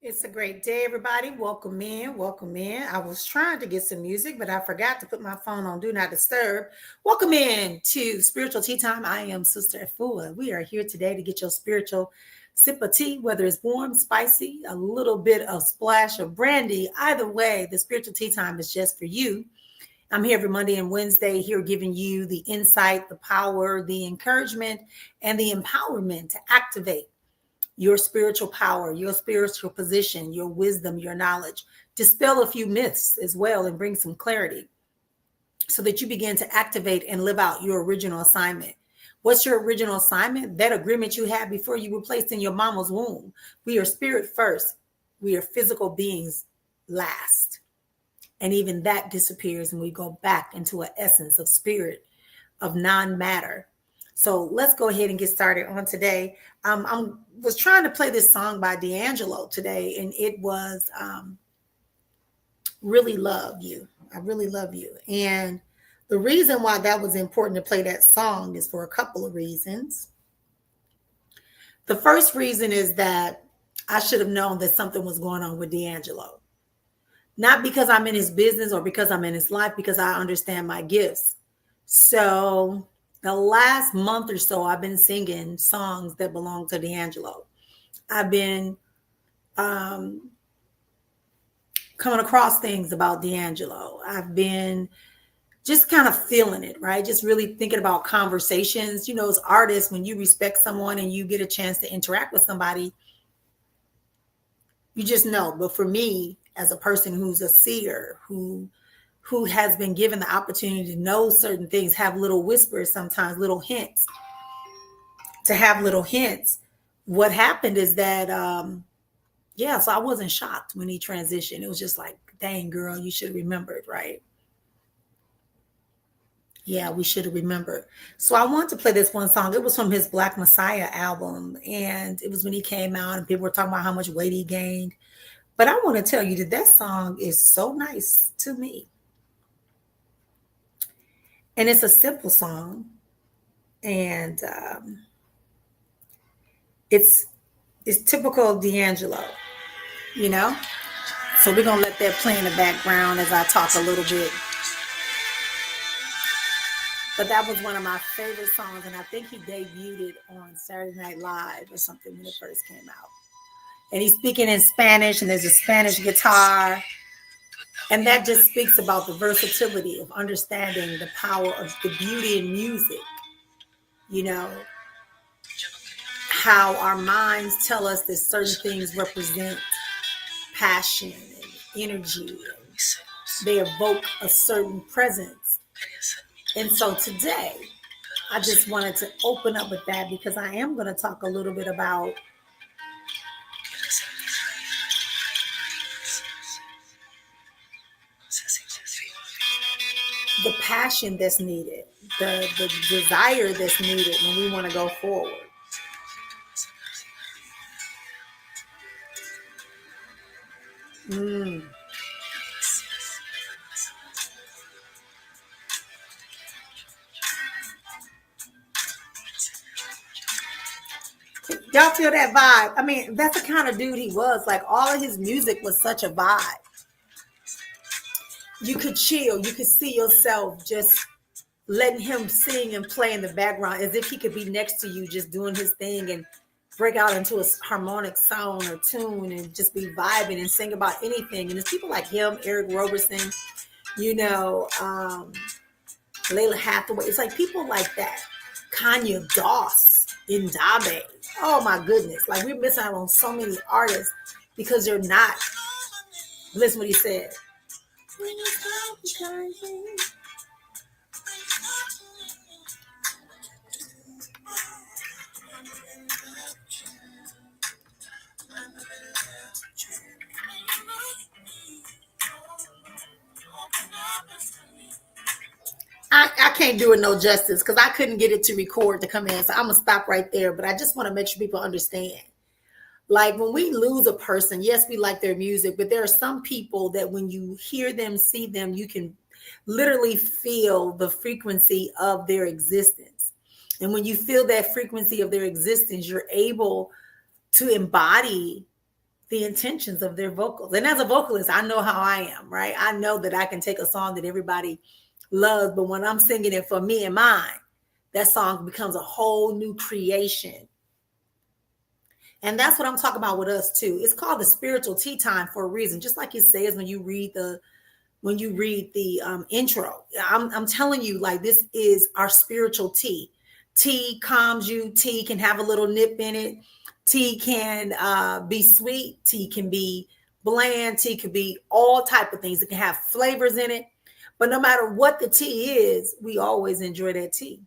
It's a great day, everybody. Welcome in. Welcome in. I was trying to get some music, but I forgot to put my phone on Do Not Disturb. Welcome in to Spiritual Tea Time. I am Sister Efua. We are here today to get your spiritual sip of tea, whether it's warm, spicy, a little bit of splash of brandy. Either way, the Spiritual Tea Time is just for you. I'm here every Monday and Wednesday, here giving you the insight, the power, the encouragement, and the empowerment to activate your spiritual power, your spiritual position, your wisdom, your knowledge. Dispel a few myths as well and bring some clarity so that you begin to activate and live out your original assignment. What's your original assignment? That agreement you had before you were placed in your mama's womb. We are spirit first. We are physical beings last. And even that disappears and we go back into an essence of spirit, of non-matter. So let's go ahead and get started on today. I was trying to play this song by D'Angelo today, and it was Really Love You. I Really Love You. And the reason why that was important to play that song is for a couple of reasons. The first reason is that I should have known that something was going on with D'Angelo. Not because I'm in his business or because I'm in his life, because I understand my gifts. So the last month or so, I've been singing songs that belong to D'Angelo. I've been coming across things about D'Angelo. I've been just kind of feeling it, right? Just really thinking about conversations. You know, as artists, when you respect someone and you get a chance to interact with somebody, you just know. But for me, as a person who's a seer, who has been given the opportunity to know certain things, have little whispers sometimes, little hints, what happened is that, so I wasn't shocked when he transitioned. It was just like, dang, girl, you should have remembered, right? Yeah, we should have remembered. So I want to play this one song. It was from his Black Messiah album, and it was when he came out and people were talking about how much weight he gained. But I want to tell you that song is so nice to me. And it's a simple song, and it's typical of D'Angelo, you know. So we're gonna let that play in the background as I talk a little bit. But that was one of my favorite songs, and I think he debuted it on Saturday Night Live or something when it first came out. And he's speaking in Spanish, and there's a Spanish guitar. And that just speaks about the versatility of understanding the power of the beauty in music. You know, how our minds tell us that certain things represent passion and energy. And they evoke a certain presence. And so today, I just wanted to open up with that because I am going to talk a little bit about the passion that's needed, the desire that's needed when we want to go forward. Y'all feel that vibe? I mean, that's the kind of dude he was. Like, all of his music was such a vibe. You could chill. You could see yourself just letting him sing and play in the background as if he could be next to you, just doing his thing and break out into a harmonic sound or tune and just be vibing and sing about anything. And there's people like him, Eric Roberson, you know, Layla Hathaway. It's like people like that. Kanye Doss, Indabe. Oh my goodness. Like, we're missing out on so many artists because they're not. Listen what he said. I can't do it no justice because I couldn't get it to record to come in. So I'm going to stop right there. But I just want to make sure people understand. Like, when we lose a person, yes, we like their music, but there are some people that when you hear them, see them, you can literally feel the frequency of their existence. And when you feel that frequency of their existence, you're able to embody the intentions of their vocals. And as a vocalist, I know how I am, right? I know that I can take a song that everybody loves, but when I'm singing it for me and mine, that song becomes a whole new creation. And that's what I'm talking about with us too. It's called the spiritual tea time for a reason. Just like it says when you read the intro, I'm telling you, like, this is our spiritual tea. Tea calms you. Tea can have a little nip in it. Tea can be sweet. Tea can be bland. Tea can be all type of things. It can have flavors in it. But no matter what the tea is, we always enjoy that tea.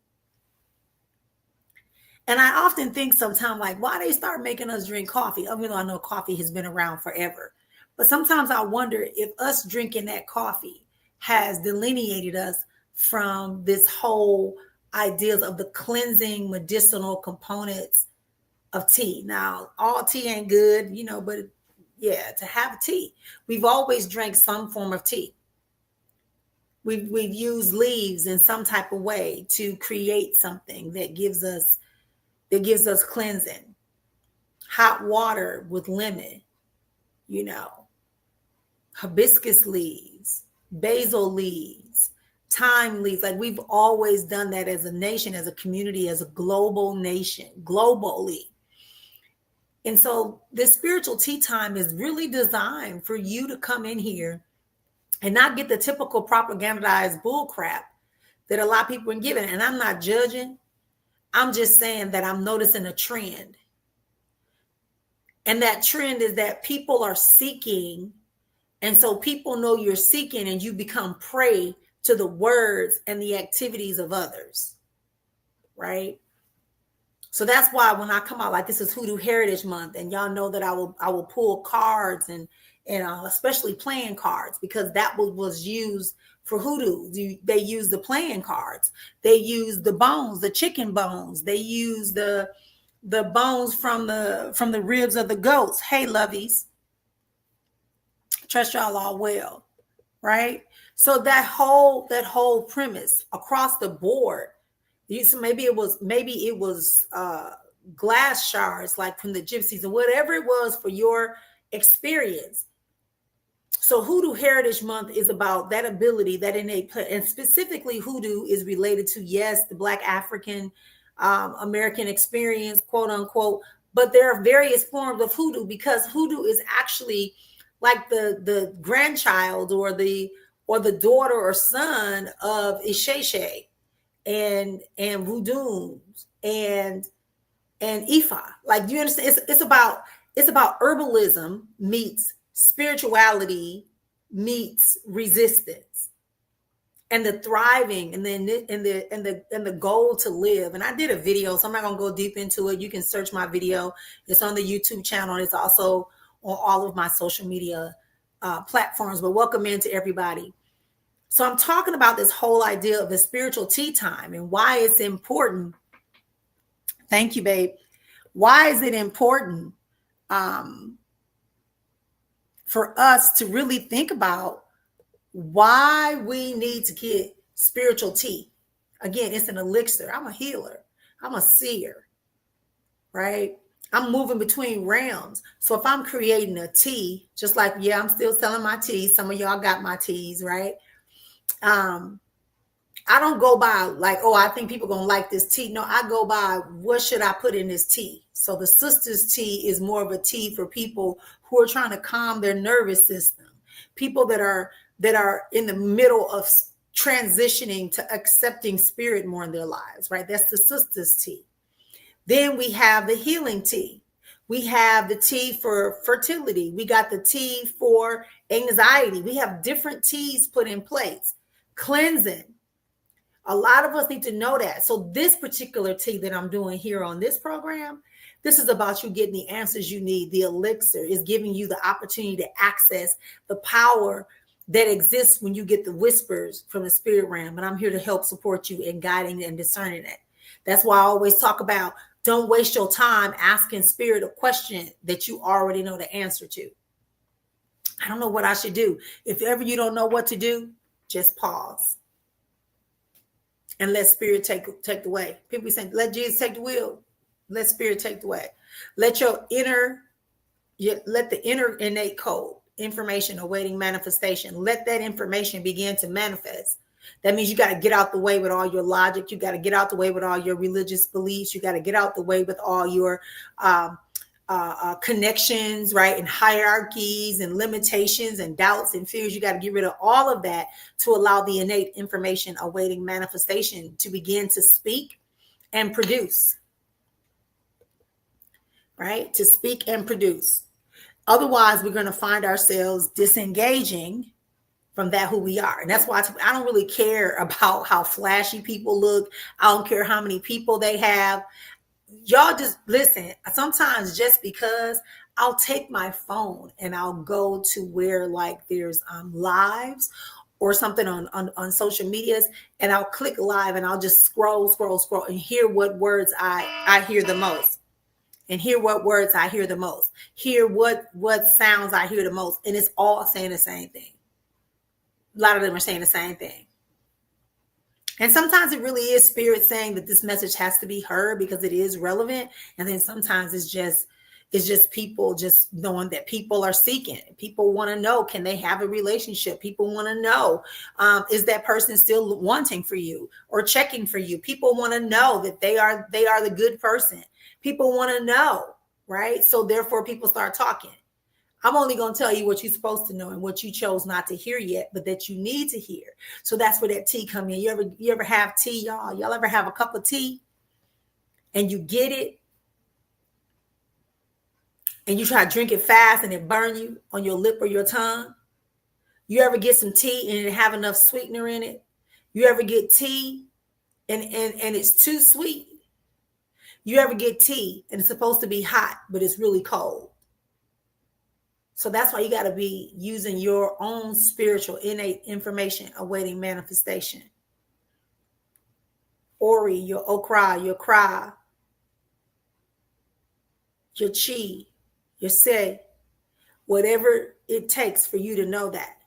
And I often think sometimes, like, why they start making us drink coffee? Even though I know coffee has been around forever. But sometimes I wonder if us drinking that coffee has delineated us from this whole ideas of the cleansing medicinal components of tea. Now, all tea ain't good, but yeah, to have tea. We've always drank some form of tea. We've used leaves in some type of way to create something that gives us cleansing. Hot water with lemon, hibiscus leaves, basil leaves, thyme leaves. Like, we've always done that as a nation, as a community, as a global nation, globally. And so this spiritual tea time is really designed for you to come in here and not get the typical propagandized bull crap that a lot of people are giving. And I'm not judging. I'm just saying that I'm noticing a trend. And that trend is that people are seeking. And so people know you're seeking, and you become prey to the words and the activities of others. Right? So that's why when I come out, like, this is Hoodoo Heritage Month, and y'all know that I will pull cards and especially playing cards, because that was used for hoodoo. They use the playing cards. They use the bones, the chicken bones. They use the bones from the ribs of the goats. Hey, lovies. Trust y'all all well, right? So that whole premise across the board. So maybe it was glass shards, like from the gypsies, or whatever it was for your experience. So Hoodoo Heritage Month is about that ability, that innate, and specifically hoodoo is related to, yes, the Black African American experience, quote unquote, but there are various forms of hoodoo, because hoodoo is actually like the grandchild or the daughter or son of Isheshe and Voodoos and Ifa. Like, do you understand? It's about herbalism meets spirituality meets resistance, and the thriving, and the goal to live. And I did a video, so I'm not gonna go deep into it. You can search my video. It's on the YouTube channel. It's also on all of my social media platforms. But welcome in to everybody. So I'm talking about this whole idea of the spiritual tea time and why it's important. Thank you, babe. Why is it important for us to really think about why we need to get spiritual tea? Again, it's an elixir. I'm a healer. I'm a seer, right? I'm moving between realms. So if I'm creating a tea, just like, yeah, I'm still selling my teas. Some of y'all got my teas, right? I don't go by like, oh, I think people are going to like this tea. No, I go by, what should I put in this tea? So the sisters tea is more of a tea for people who are trying to calm their nervous system. People that are in the middle of transitioning to accepting spirit more in their lives, right? That's the sisters tea. Then we have the healing tea. We have the tea for fertility. We got the tea for anxiety. We have different teas put in place. Cleansing. A lot of us need to know that. So this particular tea that I'm doing here on this program, this is about you getting the answers you need. The elixir is giving you the opportunity to access the power that exists when you get the whispers from the spirit realm. And I'm here to help support you in guiding and discerning it. That's why I always talk about, don't waste your time asking spirit a question that you already know the answer to. I don't know what I should do. If ever you don't know what to do, just pause and let spirit take the way. People be saying, let Jesus take the wheel. Let spirit take the way. Let your inner You let the inner innate code, information awaiting manifestation, let that information begin to manifest. That means you got to get out the way with all your logic. You got to get out the way with all your religious beliefs. You got to get out the way with all your connections, right? And hierarchies and limitations and doubts and fears. You got to get rid of all of that to allow the innate information awaiting manifestation to begin to speak and produce, right? To speak and produce. Otherwise, we're going to find ourselves disengaging from that who we are. And that's why I don't really care about how flashy people look. I don't care how many people they have. Y'all just listen. Sometimes just because I'll take my phone and I'll go to where like there's lives or something on social medias, and I'll click live and I'll just scroll and hear what words I hear the most. And hear what words I hear the most. Hear what sounds I hear the most. And it's all saying the same thing. A lot of them are saying the same thing. And sometimes it really is spirit saying that this message has to be heard because it is relevant. And then sometimes it's just people just knowing that people are seeking. People want to know, can they have a relationship? People want to know, is that person still wanting for you or checking for you? People want to know that they are the good person. People want to know, right? So therefore people start talking. I'm only going to tell you what you're supposed to know and what you chose not to hear yet, but that you need to hear. So that's where that tea come in. You ever have tea, y'all? Y'all ever have a cup of tea and you get it and you try to drink it fast and it burn you on your lip or your tongue? You ever get some tea and it have enough sweetener in it? You ever get tea and it's too sweet? You ever get tea and it's supposed to be hot, but it's really cold? So that's why you got to be using your own spiritual innate information awaiting manifestation. Ori, your okra, your kra, your chi, your se, whatever it takes for you to know that.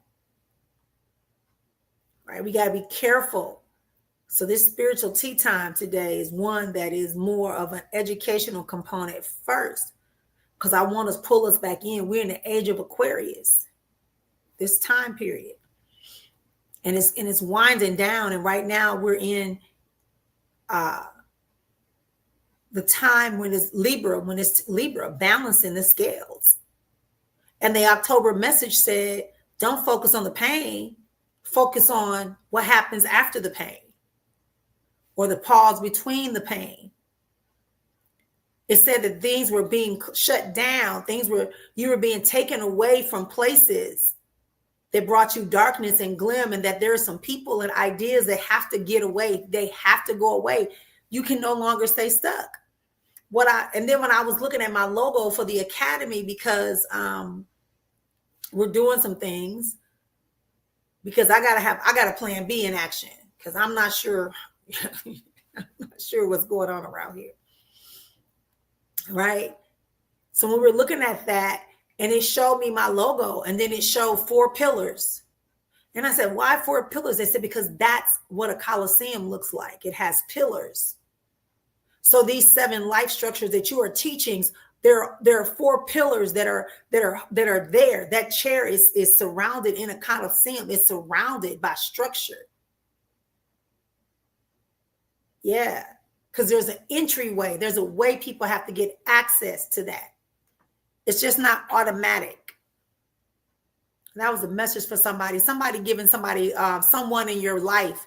Right? We got to be careful. So this spiritual tea time today is one that is more of an educational component first, because I want to pull us back in. We're in the age of Aquarius, this time period. And it's winding down. And right now we're in the time when it's Libra, balancing the scales. And the October message said, don't focus on the pain, focus on what happens after the pain or the pause between the pain. It said that things were being shut down. You were being taken away from places that brought you darkness and gloom, and that there are some people and ideas that have to get away. They have to go away. You can no longer stay stuck. And then when I was looking at my logo for the Academy, because we're doing some things, because I got a plan B in action, because I'm not sure, I'm not sure what's going on around here. Right. So when we're looking at that, and it showed me my logo, and then it showed 4 pillars. And I said, why 4 pillars? They said, because that's what a Colosseum looks like. It has pillars. So these 7 life structures that you are teaching, there are 4 pillars that are there. That chair is surrounded in a Colosseum. It's surrounded by structure. Yeah. Because there's an entryway. There's a way people have to get access to that. It's just not automatic. That was a message for somebody giving somebody, someone in your life.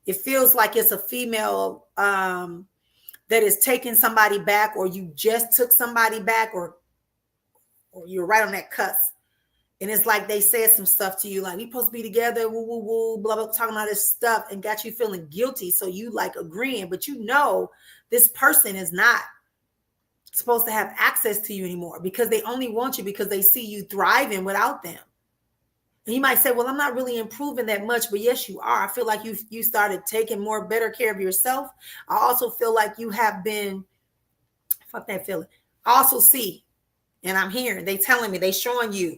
It feels like it's a female that is taking somebody back, or you just took somebody back, or you're right on that cusp. And it's like they said some stuff to you, like, we supposed to be together, woo, woo, woo, blah, blah, talking about this stuff, and got you feeling guilty. So you like agreeing, but you know this person is not supposed to have access to you anymore, because they only want you because they see you thriving without them. And you might say, well, I'm not really improving that much, but yes, you are. I feel like you started taking better care of yourself. I also feel like you have been, fuck that feeling. I also see, and I'm hearing, they telling me, they showing you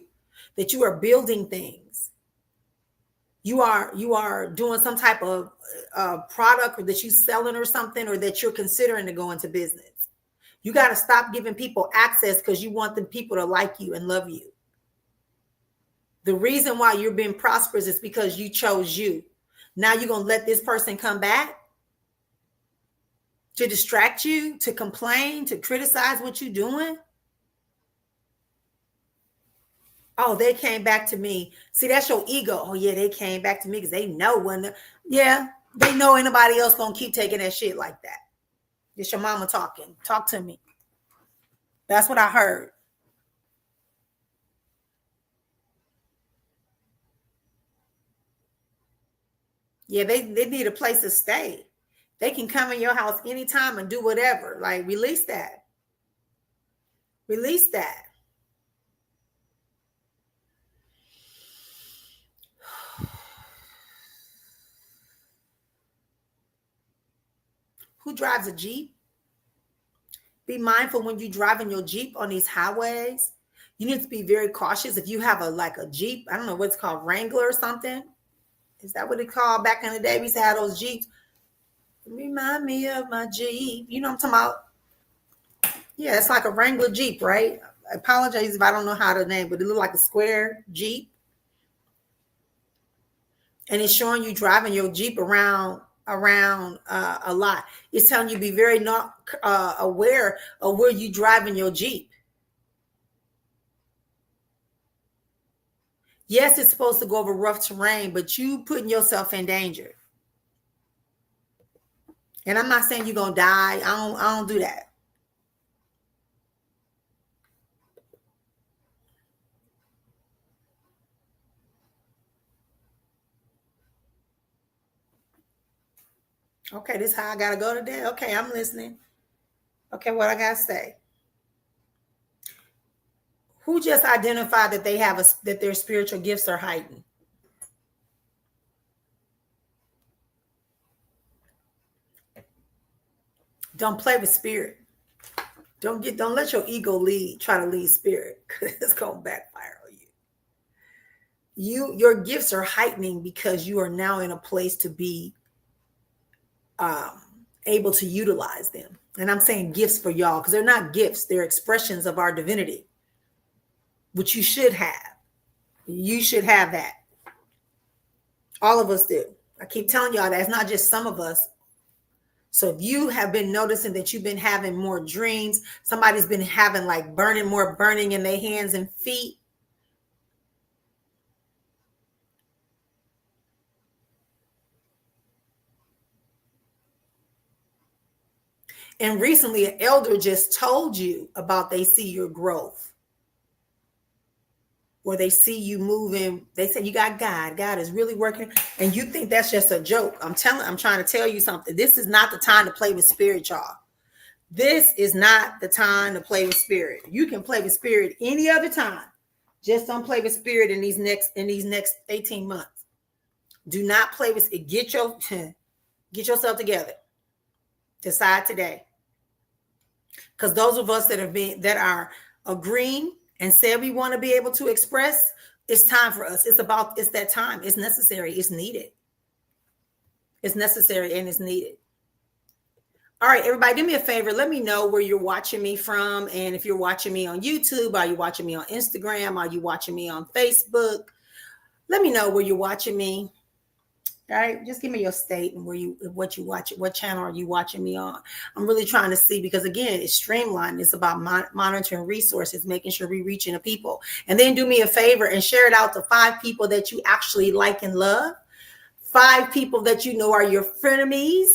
that you are building things. You are doing some type of product, or that you selling or something, or that you're considering to go into business. You got to stop giving people access because you want them people to like you and love you. The reason why you're being prosperous is because you chose you. Now you're going to let this person come back to distract you, to complain, to criticize what you're doing. Oh, they came back to me. See, that's your ego. Oh, yeah, they came back to me because they know when. Yeah, they know anybody else going to keep taking that shit like that. It's your mama talking. Talk to me. That's what I heard. Yeah, they need a place to stay. They can come in your house anytime and do whatever. Like, release that. Release that. Who drives a Jeep? Be mindful when you drive in your Jeep on these highways. You need to be very cautious. If you have a Jeep, I don't know what's called, Wrangler or something. Is that what it called back in the day? We used to have those Jeeps. Remind me of my Jeep. You know what I'm talking about? Yeah, it's like a Wrangler Jeep, right? I apologize if I don't know how to name, but it looked like a square Jeep. And it's showing you driving your Jeep around a lot. It's telling you to be very not aware of where you driving your Jeep. Yes, it's supposed to go over rough terrain, but you putting yourself in danger. And I'm not saying you're gonna die. I don't do that. Okay, this is how I gotta go today. Okay, I'm listening. Okay, what I gotta say. Who just identified that they have that their spiritual gifts are heightened? Don't play with spirit. Don't let your ego try to lead spirit, because it's gonna backfire on you. Your gifts are heightening because you are now in a place to be able to utilize them. And I'm saying gifts for y'all because they're not gifts, they're expressions of our divinity, which you should have. You should have that. All of us do. I keep telling y'all that it's not just some of us. So if you have been noticing that you've been having more dreams, somebody's been having like burning in their hands and feet. And recently an elder just told you about they see your growth. Or they see you moving. They say you got God. God is really working. And you think that's just a joke. I'm trying to tell you something. This is not the time to play with spirit, y'all. This is not the time to play with spirit. You can play with spirit any other time. Just don't play with spirit in these next 18 months. Do not play with it. Get yourself together. Decide today. Because those of us that are agreeing and said we want to be able to express, it's time for us. It's that time. It's necessary. It's needed. It's necessary and it's needed. All right, everybody, do me a favor. Let me know where you're watching me from. And if you're watching me on YouTube, are you watching me on Instagram? Are you watching me on Facebook? Let me know where you're watching me. All right, just give me your state and what channel are you watching me on? I'm really trying to see, because again, it's streamlined. It's about monitoring resources, making sure we're reaching the people. And then do me a favor and share it out to 5 people that you actually like and love, 5 people that you know are your frenemies,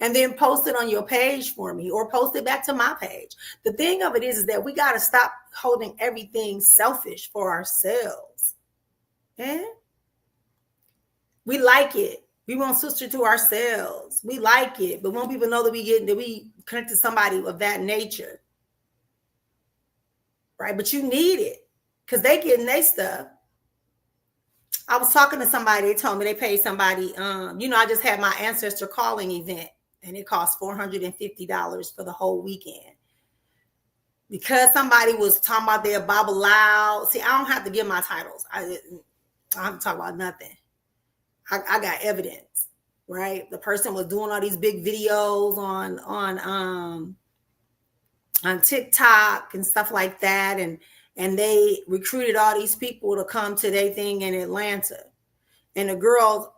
and then post it on your page for me, or post it back to my page. The thing of it is that we got to stop holding everything selfish for ourselves. Yeah. We like it. We want sister to ourselves. We like it, but when people know that we connect to somebody of that nature, right? But you need it because they getting their stuff. I was talking to somebody. They told me they paid somebody. I just had my Ancestral calling event, and it cost $450 for the whole weekend. Because somebody was talking about their Bible loud. See, I don't have to give my titles. I don't have to talk about nothing. I got evidence, right? The person was doing all these big videos on on TikTok and stuff like that. And they recruited all these people to come to their thing in Atlanta. And the girl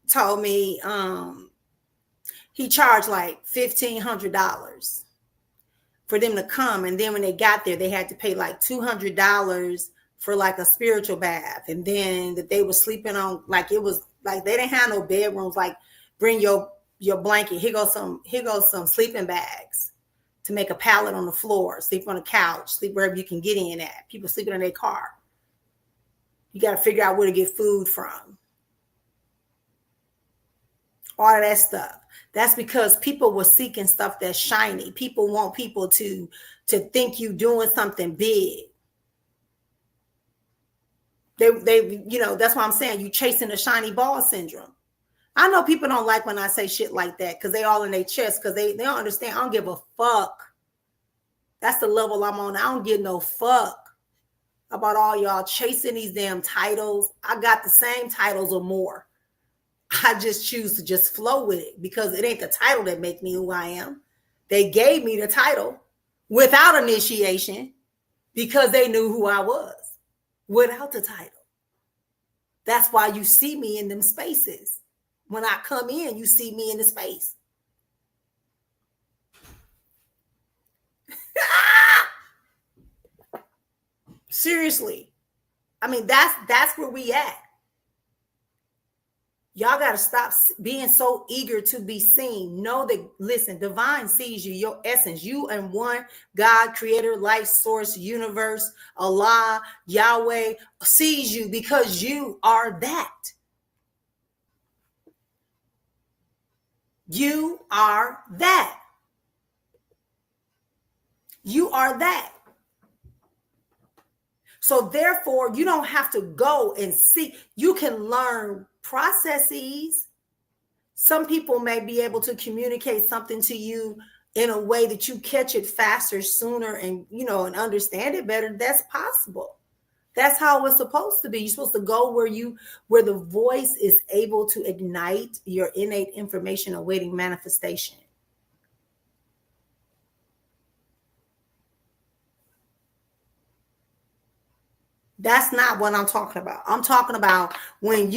told me he charged like $1,500 for them to come. And then when they got there, they had to pay like $200 for like a spiritual bath. And then that they were sleeping on, like, it was like they didn't have no bedrooms. Like, bring your blanket. Here goes some sleeping bags to make a pallet on the floor. Sleep on a couch. Sleep wherever you can get in at. People sleeping in their car. You got to figure out where to get food from. All of that stuff. That's because people were seeking stuff that's shiny. People want people to think you doing something big. They you know, that's why I'm saying you chasing the shiny ball syndrome. I know people don't like when I say shit like that because they all in their chest because they don't understand. I don't give a fuck. That's the level I'm on. I don't give no fuck about all y'all chasing these damn titles. I got the same titles or more. I just choose to just flow with it because it ain't the title that make me who I am. They gave me the title without initiation because they knew who I was without the title. That's why you see me in them spaces. When I come in, you see me in the space. Seriously. I mean, that's where we at. Y'all got to stop being so eager to be seen. Know that, listen, divine sees you, your essence, you and one God, creator, life source, universe, Allah, Yahweh sees you because you are that. You are that. You are that. So therefore, you don't have to go and see. You can learn processes. Some people may be able to communicate something to you in a way that you catch it faster, sooner, and and understand it better. That's possible. That's how it's supposed to be. You're supposed to go where the voice is able to ignite your innate information awaiting manifestation. That's not what I'm talking about. I'm talking about when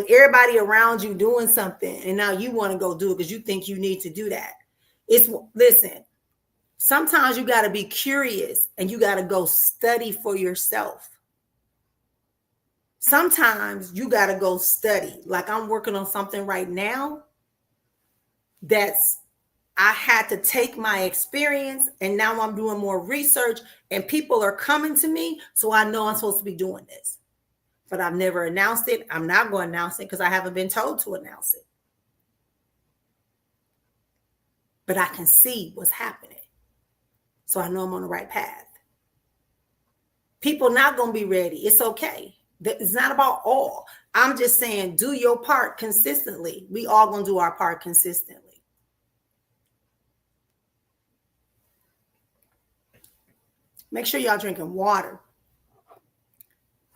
everybody around you doing something and now you want to go do it because you think you need to do that. Listen, sometimes you got to be curious and you got to go study for yourself. Sometimes you got to go study. Like I'm working on something right now I had to take my experience and now I'm doing more research and people are coming to me. So I know I'm supposed to be doing this, but I've never announced it. I'm not going to announce it because I haven't been told to announce it. But I can see what's happening. So I know I'm on the right path. People not going to be ready. It's okay. It's not about all. I'm just saying, do your part consistently. We all going to do our part consistently. Make sure y'all drinking water.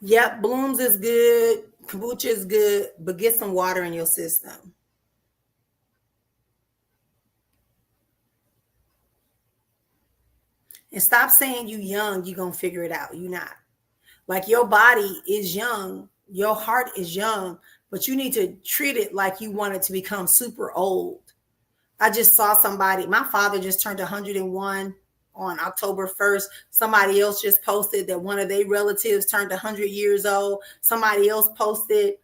Yep, Blooms is good. Kombucha is good, but get some water in your system. And stop saying you young, you're going to figure it out. You're not. Like your body is young. Your heart is young, but you need to treat it like you want it to become super old. I just saw somebody, my father just turned 101 on October 1st. Somebody else just posted that one of their relatives turned 100 years old. Somebody else posted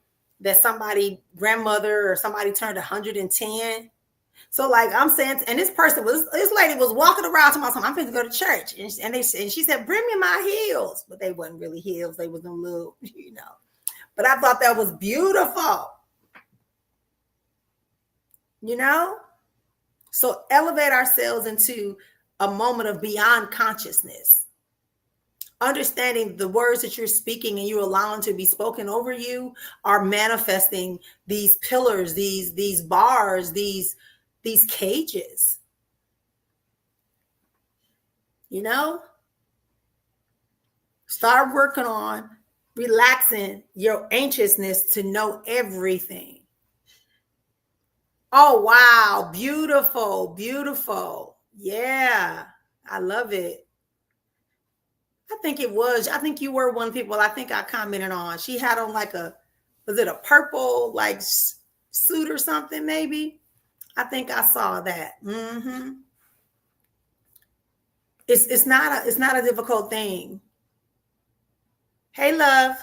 that grandmother or somebody turned 110. So like I'm saying, and this lady was walking around to my son, I'm going to go to church. And she said, bring me my heels. But they wasn't really heels. They was them little, But I thought that was beautiful. So elevate ourselves into a moment of beyond consciousness. Understanding the words that you're speaking and you're allowing to be spoken over you are manifesting these pillars, these bars, these cages. Start working on relaxing your anxiousness to know everything. Oh, wow. Beautiful. Beautiful. Yeah. I love it. I think it was. I think you were one of the people I think I commented on. She had on like was it a purple like suit or something maybe? I think I saw that. It's not a difficult thing. Hey, love.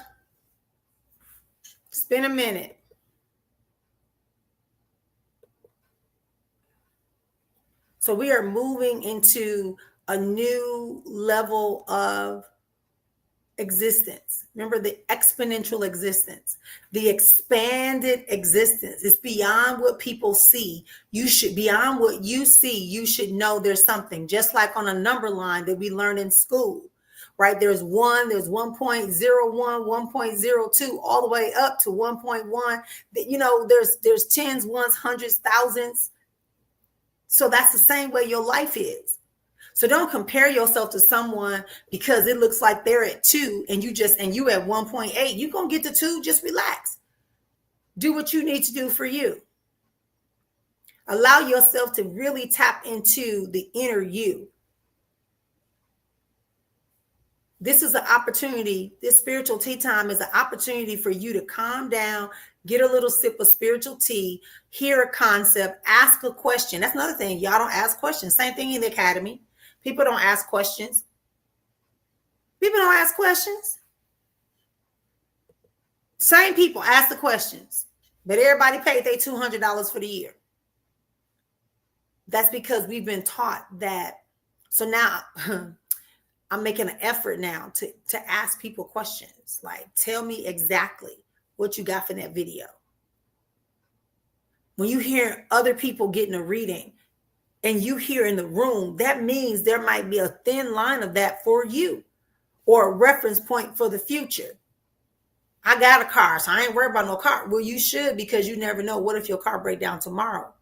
It's been a minute. So we are moving into a new level of existence. Remember the exponential existence, the expanded existence. It's beyond what people see. Beyond what you see, you should know there's something, just like on a number line that we learned in school, right? There's 1.01, 1.02, all the way up to 1.1. There's tens, ones, hundreds, thousands. So that's the same way your life is. So don't compare yourself to someone because it looks like they're at 2 and you at 1.8. You're going to get to 2. Just relax. Do what you need to do for you. Allow yourself to really tap into the inner you. This is an opportunity. This spiritual tea time is an opportunity for you to calm down, get a little sip of spiritual tea, hear a concept, ask a question. That's another thing. Y'all don't ask questions. Same thing in the academy. People don't ask questions. People don't ask questions. Same people ask the questions, but everybody paid their $200 for the year. That's because we've been taught that. So now I'm making an effort now to ask people questions. Like, tell me exactly what you got for that video. When you hear other people getting a reading, and you hear in the room, that means there might be a thin line of that for you or a reference point for the future. I got a car, so I ain't worried about no car. Well, you should, because you never know. What if your car break down tomorrow?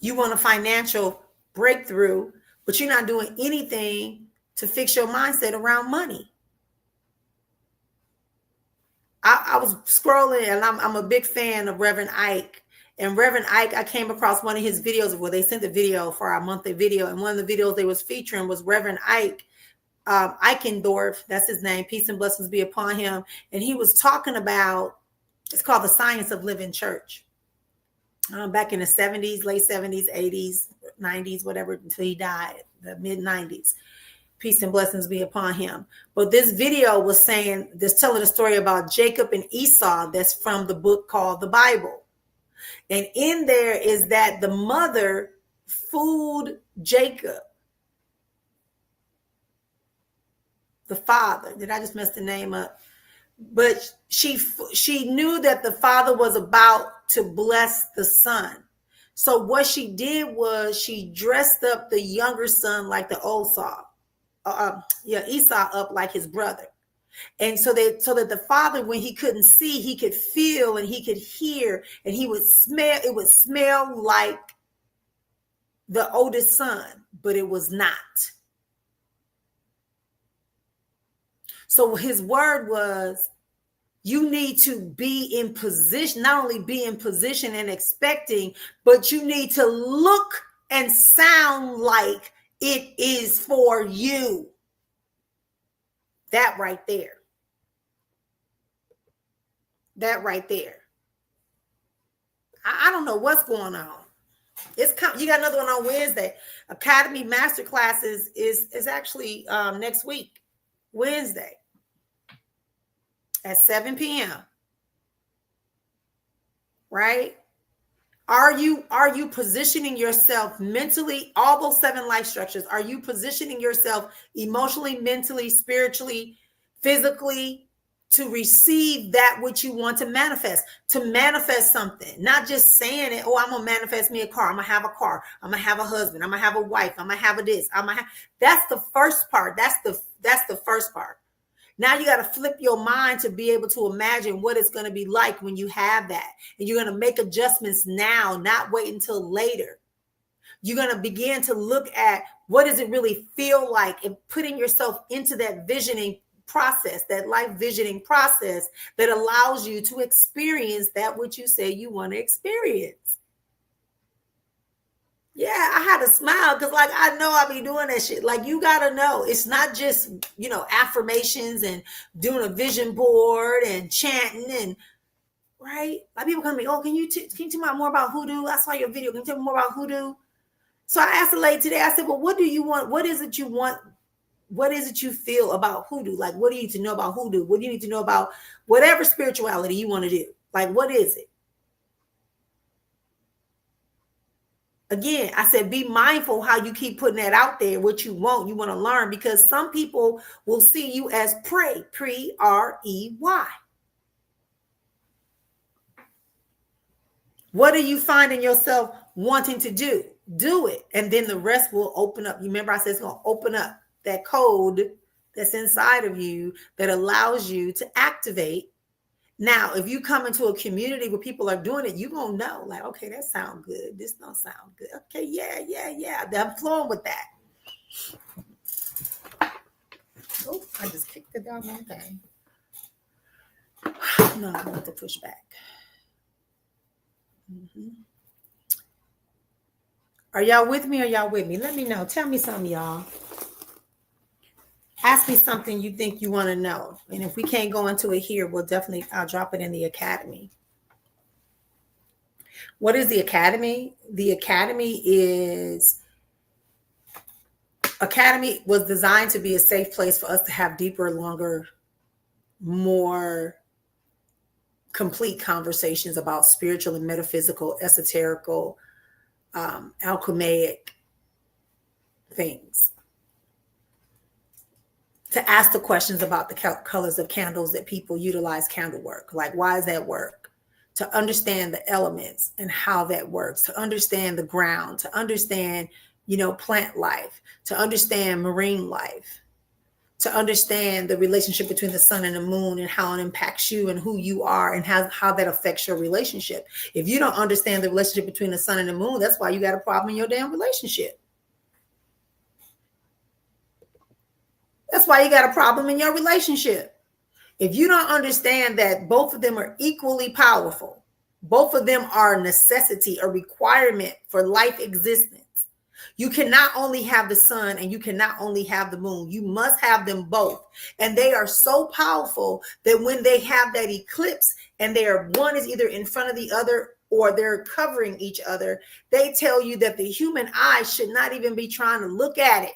You want a financial breakthrough, but you're not doing anything to fix your mindset around money. I was scrolling, and I'm a big fan of Reverend Ike. And Reverend Ike, I came across one of his videos where they sent the video for our monthly video. And one of the videos they was featuring was Reverend Ike, Eichendorff, that's his name. Peace and blessings be upon him. And he was talking about, it's called The Science of Living Church. Back in the 70s, late 70s, 80s, 90s, whatever, until he died, the mid 90s. Peace and blessings be upon him. But this video was telling a story about Jacob and Esau that's from the book called the Bible. And in there is that the mother fooled Jacob. The father. Did I just mess the name up? But she knew that the father was about to bless the son. So what she did was she dressed up the younger son like the old Esau up like his brother. And so that the father, when he couldn't see, he could feel and he could hear and he would smell. It would smell like the oldest son, but it was not. So his word was, you need to be in position, not only be in position and expecting, but you need to look and sound like it is for you. That right there. That right there. I don't know what's going on. You got another one on Wednesday. Academy Masterclasses is actually next week, Wednesday at 7 p.m. Right? Are you positioning yourself mentally, all those 7 life structures? Are you positioning yourself emotionally, mentally, spiritually, physically to receive that which you want to manifest something? Not just saying it, oh, I'm going to manifest me a car. I'm going to have a car. I'm going to have a husband. I'm going to have a wife. I'm going to have a this. That's the first part. That's the first part. Now you got to flip your mind to be able to imagine what it's going to be like when you have that. And you're going to make adjustments now, not wait until later. You're going to begin to look at what does it really feel like and putting yourself into that visioning process, that life visioning process that allows you to experience that which you say you want to experience. Yeah, I had to smile because, like, I know I be doing that shit. Like, you gotta know, it's not just, affirmations and doing a vision board and chanting and right. Like, people come to me, oh, can you tell me more about hoodoo? I saw your video. Can you tell me more about hoodoo? So I asked the lady today. I said, well, what do you want? What is it you want? What is it you feel about hoodoo? Like, what do you need to know about hoodoo? What do you need to know about whatever spirituality you want to do? Like, what is it? Again, I said, be mindful how you keep putting that out there, what you want to learn, because some people will see you as prey, Prey. What are you finding yourself wanting to do? Do it. And then the rest will open up. You remember I said it's going to open up that code that's inside of you that allows you to activate. Now, if you come into a community where people are doing it, you're going to know, like, okay, that sounds good. This don't sound good. Okay, yeah. I'm flowing with that. Oh, I just kicked the doggone thing. No, I want to push back. Mm-hmm. Are y'all with me? Let me know. Tell me something, y'all. Ask me something you think you want to know. And if we can't go into it here, I'll drop it in the academy. What is the academy? The academy was designed to be a safe place for us to have deeper, longer, more complete conversations about spiritual and metaphysical, esoterical, alchemic things. To ask the questions about the colors of candles that people utilize candle work. Like, why does that work? To understand the elements and how that works. To understand the ground. To understand, plant life. To understand marine life. To understand the relationship between the sun and the moon and how it impacts you and who you are and how that affects your relationship. If you don't understand the relationship between the sun and the moon, that's why you got a problem in your damn relationship. That's why you got a problem in your relationship. If you don't understand that both of them are equally powerful, both of them are a necessity, a requirement for life existence. You cannot only have the sun and you cannot only have the moon. You must have them both. And they are so powerful that when they have that eclipse and one is either in front of the other or they're covering each other, they tell you that the human eye should not even be trying to look at it.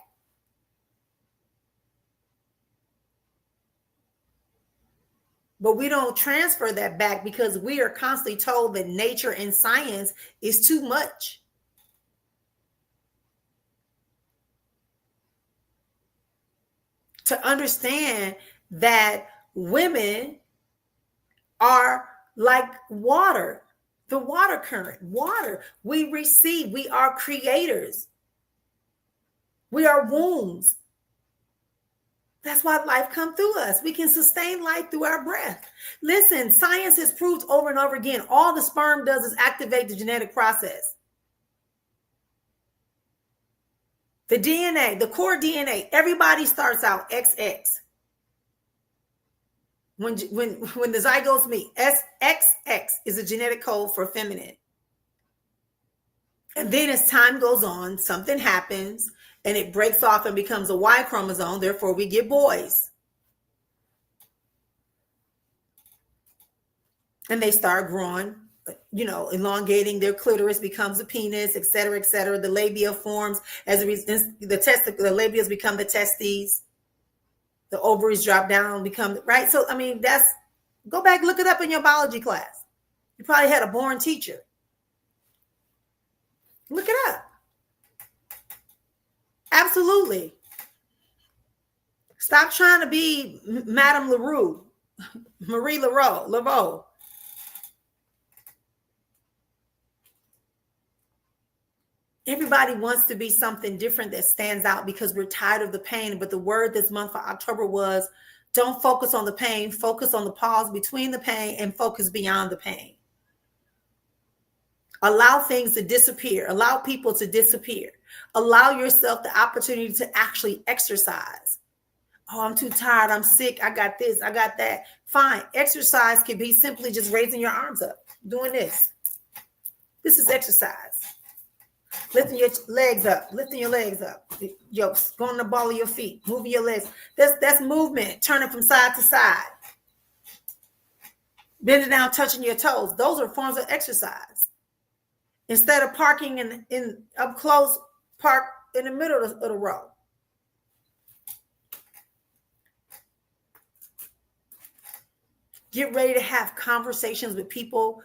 But we don't transfer that back because we are constantly told that nature and science is too much. To understand that women are like water, the water current, water. We receive, we are creators. We are wombs. That's why life comes through us. We can sustain life through our breath. Listen, science has proved over and over again, all the sperm does is activate the genetic process. The DNA, the core DNA, everybody starts out XX. When the zygotes meet, XX is a genetic code for feminine. And then as time goes on, something happens and it breaks off and becomes a Y chromosome. Therefore, we get boys. And they start growing, elongating. Their clitoris becomes a penis, et cetera, et cetera. The labia forms as a reason. The labias become the testes. The ovaries drop down, become, right? So, go back, look it up in your biology class. You probably had a born teacher. Look it up. Absolutely. Stop trying to be Madame LaRue, Marie Laveau. Everybody wants to be something different that stands out because we're tired of the pain. But the word this month for October was, don't focus on the pain, focus on the pause between the pain and focus beyond the pain. Allow things to disappear. Allow people to disappear. Allow yourself the opportunity to actually exercise. Oh, I'm too tired. I'm sick. I got this. I got that. Fine. Exercise can be simply just raising your arms up, doing this. This is exercise. Lifting your legs up, lifting your legs up. Going the ball of your feet, moving your legs. That's movement, turning from side to side. Bending down, touching your toes. Those are forms of exercise. Instead of parking in up close, park in the middle of the row. Get ready to have conversations with people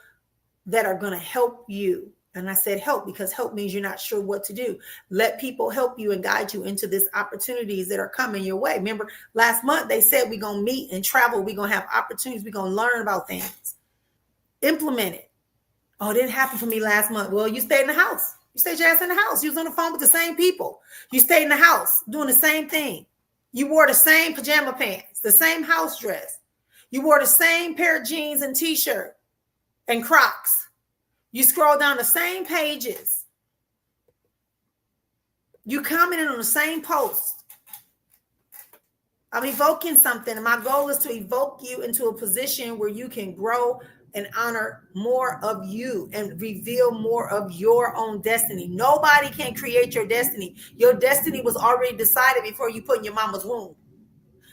that are going to help you. And I said help because help means you're not sure what to do. Let people help you and guide you into these opportunities that are coming your way. Remember, last month they said we're going to meet and travel. We're going to have opportunities. We're going to learn about things. Implement it. Oh, it didn't happen for me last month. Well, you stayed in the house. You stayed your ass in the house. You was on the phone with the same people. You stayed in the house doing the same thing. You wore the same pajama pants, the same house dress. You wore the same pair of jeans and t-shirt and Crocs. You scroll down the same pages. You commented on the same post. I'm evoking something, and my goal is to evoke you into a position where you can grow and honor more of you and reveal more of your own destiny. Nobody can create your destiny. Your destiny was already decided before you put in your mama's womb.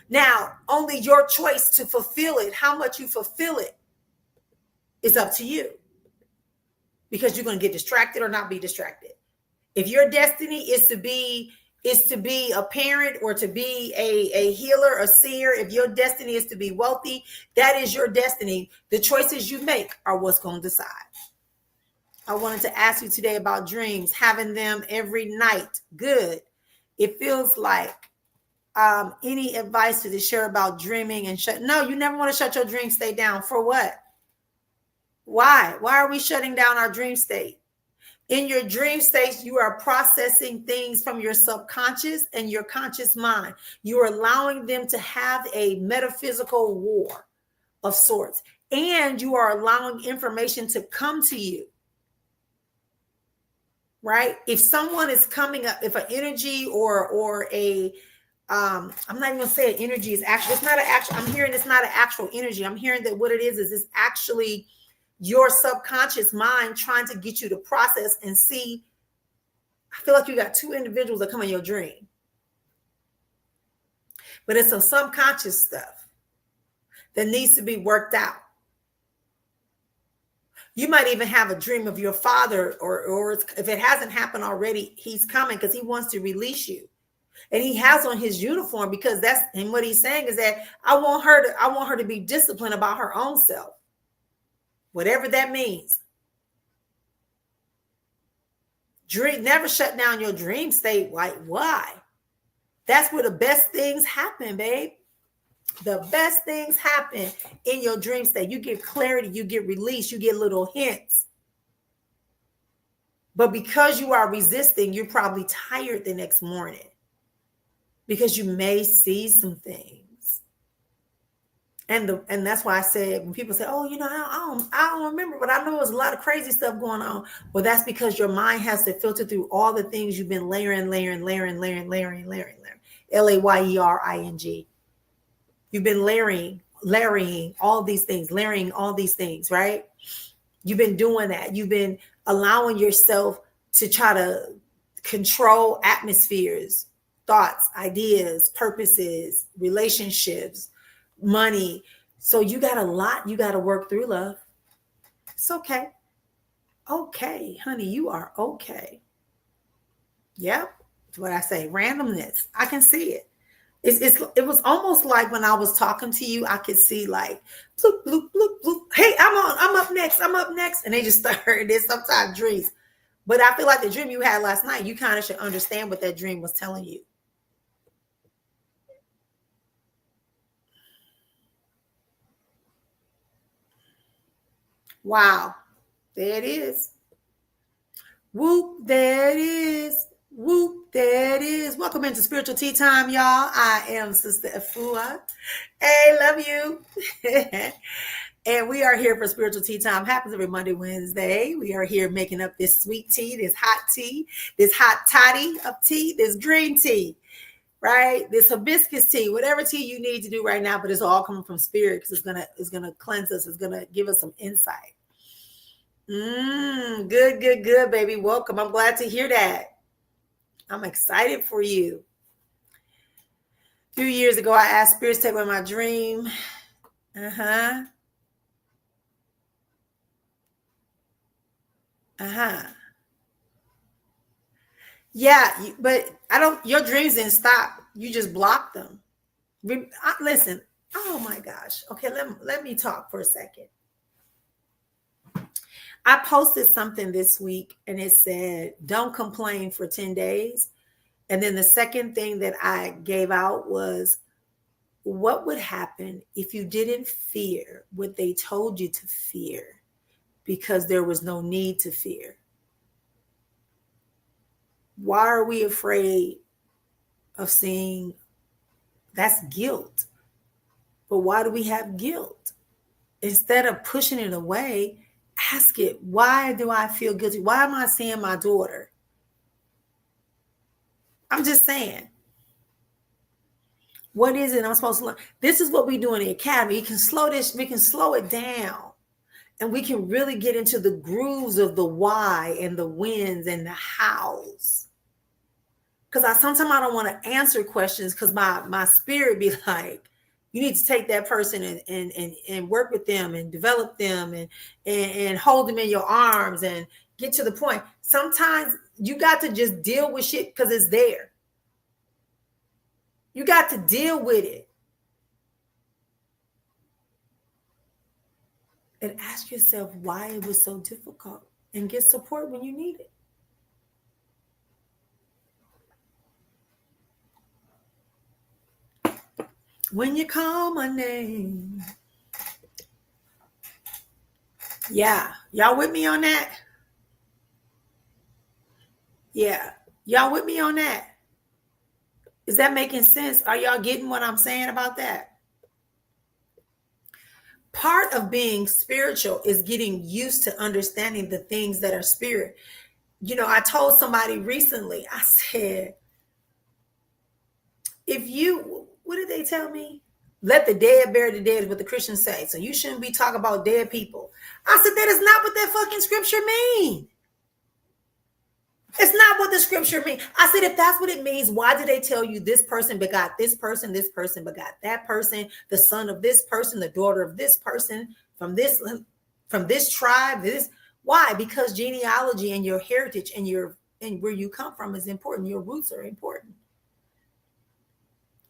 Now, only your choice to fulfill it, how much you fulfill it, is up to you. Because you're going to get distracted or not be distracted. If your destiny is to be a parent or to be a healer, a seer, if your destiny is to be wealthy, that is your destiny. The choices you make are what's going to decide. I wanted to ask you today about dreams, having them every night. Good. It feels like any advice to share about dreaming and no, you never want to shut your dream state down. For what? Why? Why are we shutting down our dream state? In your dream state, you are processing things from your subconscious and your conscious mind. You are allowing them to have a metaphysical war of sorts. And you are allowing information to come to you. Right? If someone is coming up, if an energy or a I'm not even gonna say an energy is actually, it's not an actual, I'm hearing it's not an actual energy. I'm hearing that what it is it's actually your subconscious mind trying to get you to process and see. I feel like you got two individuals that come in your dream, but it's some subconscious stuff that needs to be worked out. You might even have a dream of your father, or if it hasn't happened already, he's coming because he wants to release you. And he has on his uniform because and what he's saying is that I want her to be disciplined about her own self. Whatever that means. Never shut down your dream state. Like, why? That's where the best things happen, babe. The best things happen in your dream state. You get clarity, you get release, you get little hints. But because you are resisting, you're probably tired the next morning because you may see some things. And that's why I said, when people say, oh, I don't remember, but I know there's a lot of crazy stuff going on. Well, that's because your mind has to filter through all the things you've been layering. Layering. You've been layering all these things, right? You've been doing that. You've been allowing yourself to try to control atmospheres, thoughts, ideas, purposes, relationships, money. So you got a lot you got to work through, love. It's okay. Okay, honey, you are okay. Yep. That's what I say. Randomness. I can see it. It was almost like when I was talking to you, I could see like bloop, bloop, bloop, bloop. Hey, I'm up next. And they just started. There's sometimes dreams. But I feel like the dream you had last night, you kind of should understand what that dream was telling you. Wow. There it is. Whoop, there it is. Whoop, there it is. Welcome into Spiritual Tea Time, y'all. I am Sista Efua. Hey, love you. And we are here for Spiritual Tea Time. Happens every Monday, Wednesday. We are here making up this sweet tea, this hot toddy of tea, this green tea. right? This hibiscus tea, whatever tea you need to do right now, but it's all coming from spirit because it's gonna cleanse us. It's gonna give us some insight. Good, baby. Welcome. I'm glad to hear that. I'm excited for you. A few years ago, I asked Spirit to take away my dream. Uh-huh. Yeah, but your dreams didn't stop. You just blocked them. Listen, oh my gosh. Okay, let me talk for a second. I posted something this week and it said, don't complain for 10 days. And then the second thing that I gave out was, what would happen if you didn't fear what they told you to fear because there was no need to fear? Why are we afraid of seeing? That's guilt. But why do we have guilt? Instead of pushing it away, ask it, why do I feel guilty? Why am I seeing my daughter? I'm just saying. What is it I'm supposed to learn? This is what we do in the academy. We can slow it down. And we can really get into the grooves of the why and the whens and the hows. Because sometimes I don't want to answer questions because my spirit be like, you need to take that person and work with them and develop them and hold them in your arms and get to the point. Sometimes you got to just deal with shit because it's there. You got to deal with it. And ask yourself why it was so difficult and get support when you need it. When you call my name. Yeah. Y'all with me on that? Yeah. Y'all with me on that? Is that making sense? Are y'all getting what I'm saying about that? Part of being spiritual is getting used to understanding the things that are spirit. You know, I told somebody recently, I said, what did they tell me? Let the dead bury the dead is what the Christians say. So you shouldn't be talking about dead people. I said, that is not what that fucking scripture means. It's not what the scripture means. I said, if that's what it means, why did they tell you this person begot this person begot that person, the son of this person, the daughter of this person, from this tribe, why? Because genealogy and your heritage and where you come from is important. Your roots are important.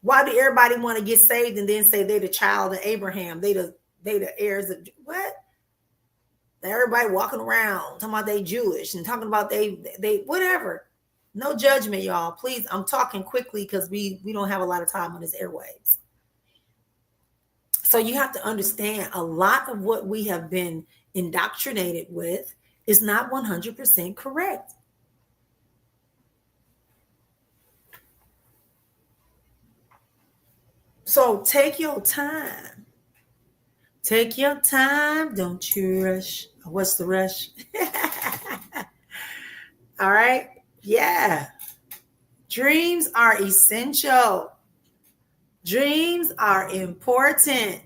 Why do everybody want to get saved and then say they're the child of Abraham? They the heirs of what? Everybody walking around talking about they Jewish and talking about they whatever. No judgment, y'all. Please, I'm talking quickly because we don't have a lot of time on this airwaves. So you have to understand a lot of what we have been indoctrinated with is not 100% correct. So take your time. Take your time. Don't you rush. What's the rush? All right. Yeah. Dreams are essential. Dreams are important.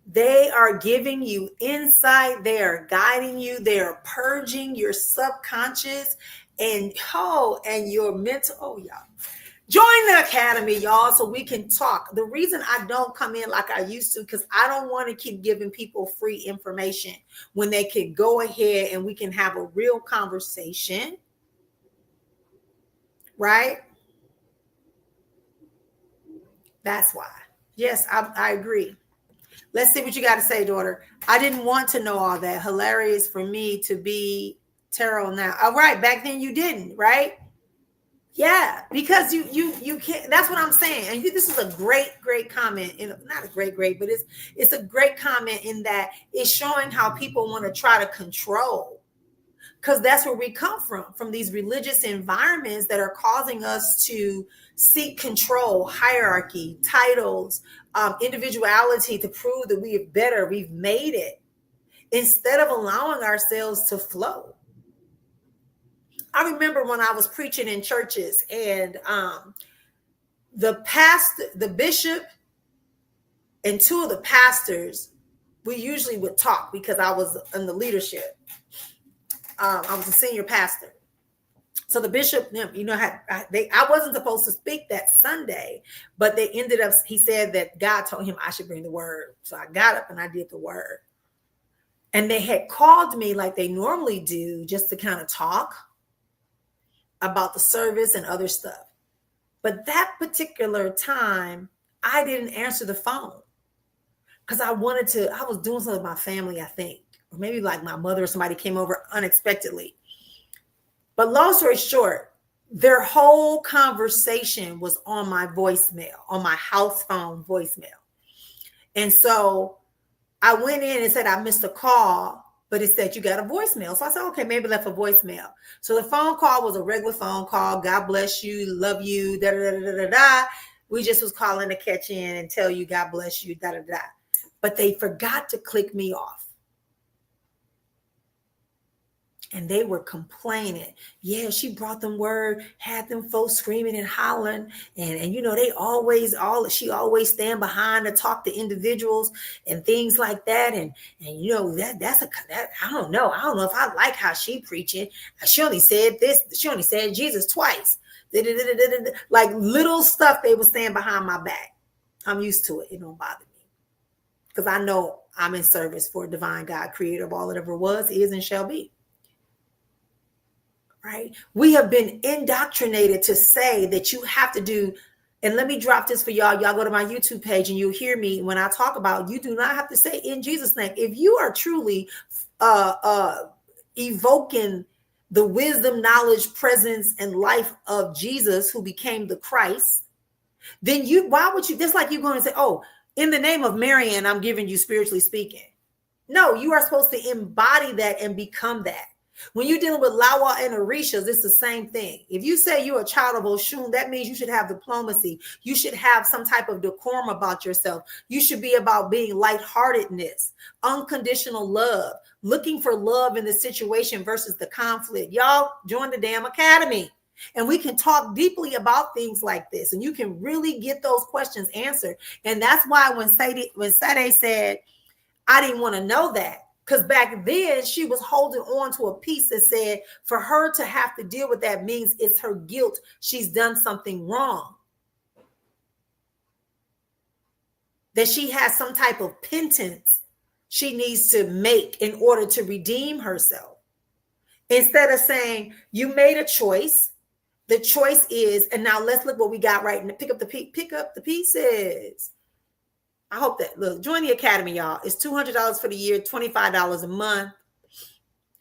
They are giving you insight. They are guiding you. They are purging your subconscious and your mental. Y'all. Join the academy, y'all, so we can talk. The reason I don't come in like I used to, because I don't want to keep giving people free information when they could go ahead and we can have a real conversation. Right? That's why. Yes, I agree. Let's see what you got to say, daughter. I didn't want to know all that. Hilarious for me to be tarot now. All right, back then you didn't, right? Yeah, because you can't. That's what I'm saying. And this is a great comment. Not a great, but it's a great comment in that it's showing how people want to try to control. Because that's where we come from these religious environments that are causing us to seek control, hierarchy, titles, individuality to prove that we are better, we've made it, instead of allowing ourselves to flow. I remember when I was preaching in churches and the bishop and two of the pastors, we usually would talk because I was in the leadership. I was a senior pastor. So the bishop, I wasn't supposed to speak that Sunday, but they ended up, he said that God told him I should bring the word. So I got up and I did the word. And they had called me like they normally do just to kind of talk about the service and other stuff. But that particular time, I didn't answer the phone because I was doing something with my family, I think. Or maybe like my mother or somebody came over unexpectedly. But long story short, their whole conversation was on my voicemail, on my house phone voicemail. And so I went in and said, I missed a call, but it said you got a voicemail. So I said, okay, maybe left a voicemail. So the phone call was a regular phone call. God bless you, love you, da da da da da da. We just was calling to catch in and tell you God bless you, da da da. But they forgot to click me off. And they were complaining. Yeah, she brought them word, had them folks screaming and hollering. And she always stand behind to talk to individuals and things like that. And I don't know. I don't know if I like how she preaching. She only said this. She only said Jesus twice. Like little stuff they were saying behind my back. I'm used to it. It don't bother me. Because I know I'm in service for a divine God, creator of all that ever was, is, and shall be. Right? We have been indoctrinated to say that you have to do, and let me drop this for y'all. Y'all go to my YouTube page and you'll hear me when I talk about you do not have to say in Jesus' name. If you are truly evoking the wisdom, knowledge, presence, and life of Jesus who became the Christ, then why would you, just like you're going to say, oh, in the name of Marrian, I'm giving you spiritually speaking. No, you are supposed to embody that and become that. When you're dealing with Lawa and Orishas, it's the same thing. If you say you're a child of Oshun, that means you should have diplomacy. You should have some type of decorum about yourself. You should be about being lightheartedness, unconditional love, looking for love in the situation versus the conflict. Y'all join the damn academy. And we can talk deeply about things like this. And you can really get those questions answered. And that's why when Sade said, I didn't want to know that. Because back then she was holding on to a piece that said for her to have to deal with that means it's her guilt. She's done something wrong. That she has some type of penance she needs to make in order to redeem herself. Instead of saying you made a choice, the choice is, and now let's look what we got right. And pick up the pieces. I hope that, look, join the academy, y'all. It's $200 for the year, $25 a month.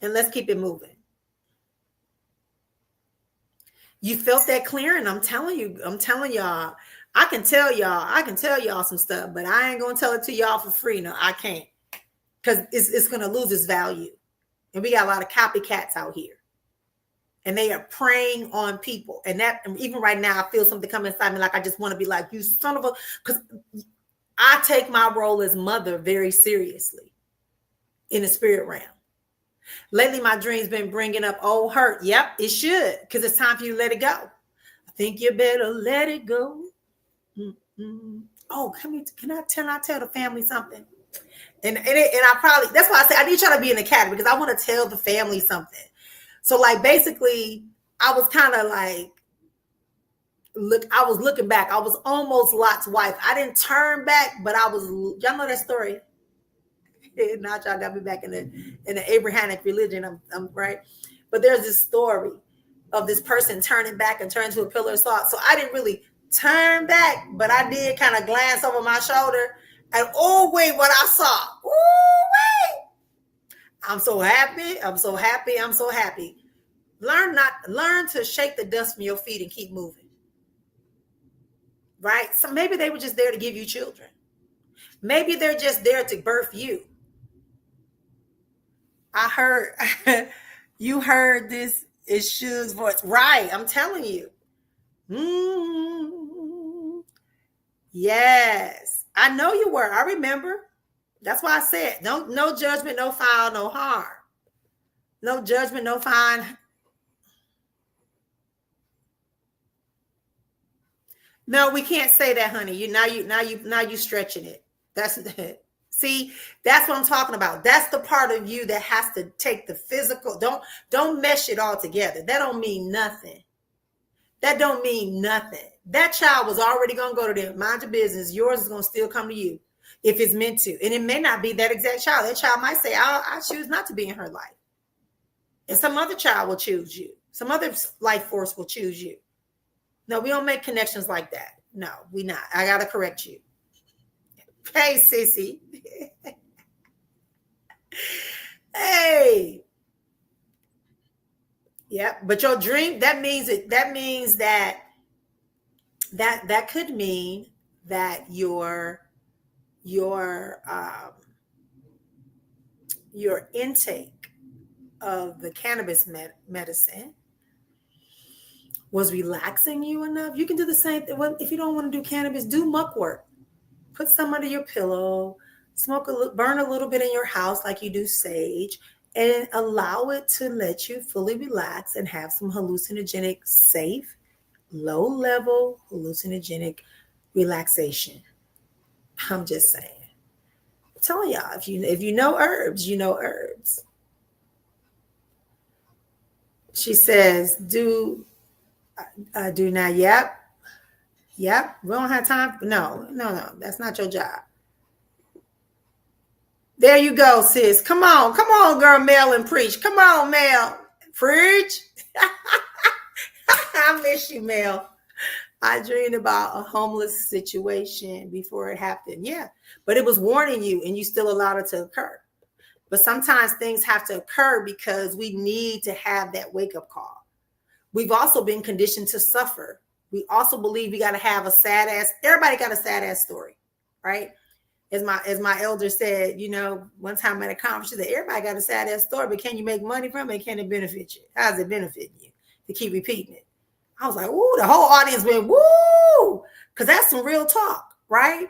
And let's keep it moving. You felt that clearing. I'm telling y'all, I can tell y'all some stuff, but I ain't going to tell it to y'all for free. No, I can't. Because it's going to lose its value. And we got a lot of copycats out here. And they are preying on people. And even right now, I feel something come inside me like I just want to be like, you son of a, because I take my role as mother very seriously in the spirit realm. Lately, my dream's been bringing up old hurt. Yep, it should, because it's time for you to let it go. I think you better let it go. Mm-hmm. Oh, can I tell the family something? And I probably, that's why I say I need y'all to be in the academy, because I want to tell the family something. So like basically, I was kind of like, I was looking back. I was almost Lot's wife. I didn't turn back, but I was, y'all know that story. Now y'all got me back in the Abrahamic religion. I'm right. But there's this story of this person turning back and turning to a pillar of salt. So I didn't really turn back, but I did kind of glance over my shoulder. And oh, wait, what I saw. Oh, wait. I'm so happy. I'm so happy. I'm so happy. Learn to shake the dust from your feet and keep moving. Right? So maybe they were just there to give you children. Maybe they're just there to birth you. I heard, you heard this is Suge's voice. Right. I'm telling you. Mm-hmm. Yes. I know you were. I remember. That's why I said, no judgment, no foul, no harm. No judgment, no fine. No, we can't say that, honey. You stretching it. That's see, that's what I'm talking about. That's the part of you that has to take the physical. Don't mesh it all together. That don't mean nothing. That don't mean nothing. That child was already gonna go to them. Mind your business. Yours is gonna still come to you if it's meant to. And it may not be that exact child. That child might say, I choose not to be in her life. And some other child will choose you. Some other life force will choose you. No, we don't make connections like that. No, we not. I gotta correct you. Hey, sissy. Hey. Yeah, but your dream, that means that could mean that your intake of the cannabis medicine was relaxing you enough. You can do the same thing. If you don't want to do cannabis, do muck work. Put some under your pillow, burn a little bit in your house like you do sage, and allow it to let you fully relax and have some hallucinogenic, safe, low-level hallucinogenic relaxation. I'm just saying. I'm telling y'all, if you know herbs, you know herbs. She says, do now. Yep. We don't have time. No. That's not your job. There you go, sis. Come on, girl, Mel, and preach. Come on, Mel. Preach. I miss you, Mel. I dreamed about a homeless situation before it happened. Yeah, but it was warning you, and you still allowed it to occur. But sometimes things have to occur because we need to have that wake-up call. We've also been conditioned to suffer. We also believe we got to have a sad ass. Everybody got a sad ass story, right? As my elder said, one time at a conference, she said, everybody got a sad ass story, but can you make money from it? Can it benefit you? How does it benefit you to keep repeating it? I was like, ooh, the whole audience went, woo, because that's some real talk, right?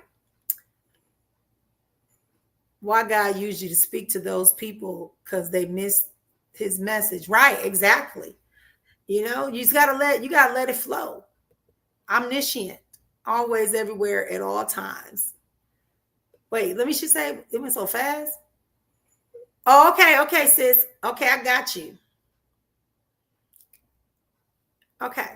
Why God used you to speak to those people because they missed his message. Right, exactly. You just gotta let it flow. Omniscient, always, everywhere, at all times. Wait, let me just say, it went so fast. Oh, okay, sis. Okay, I got you. Okay.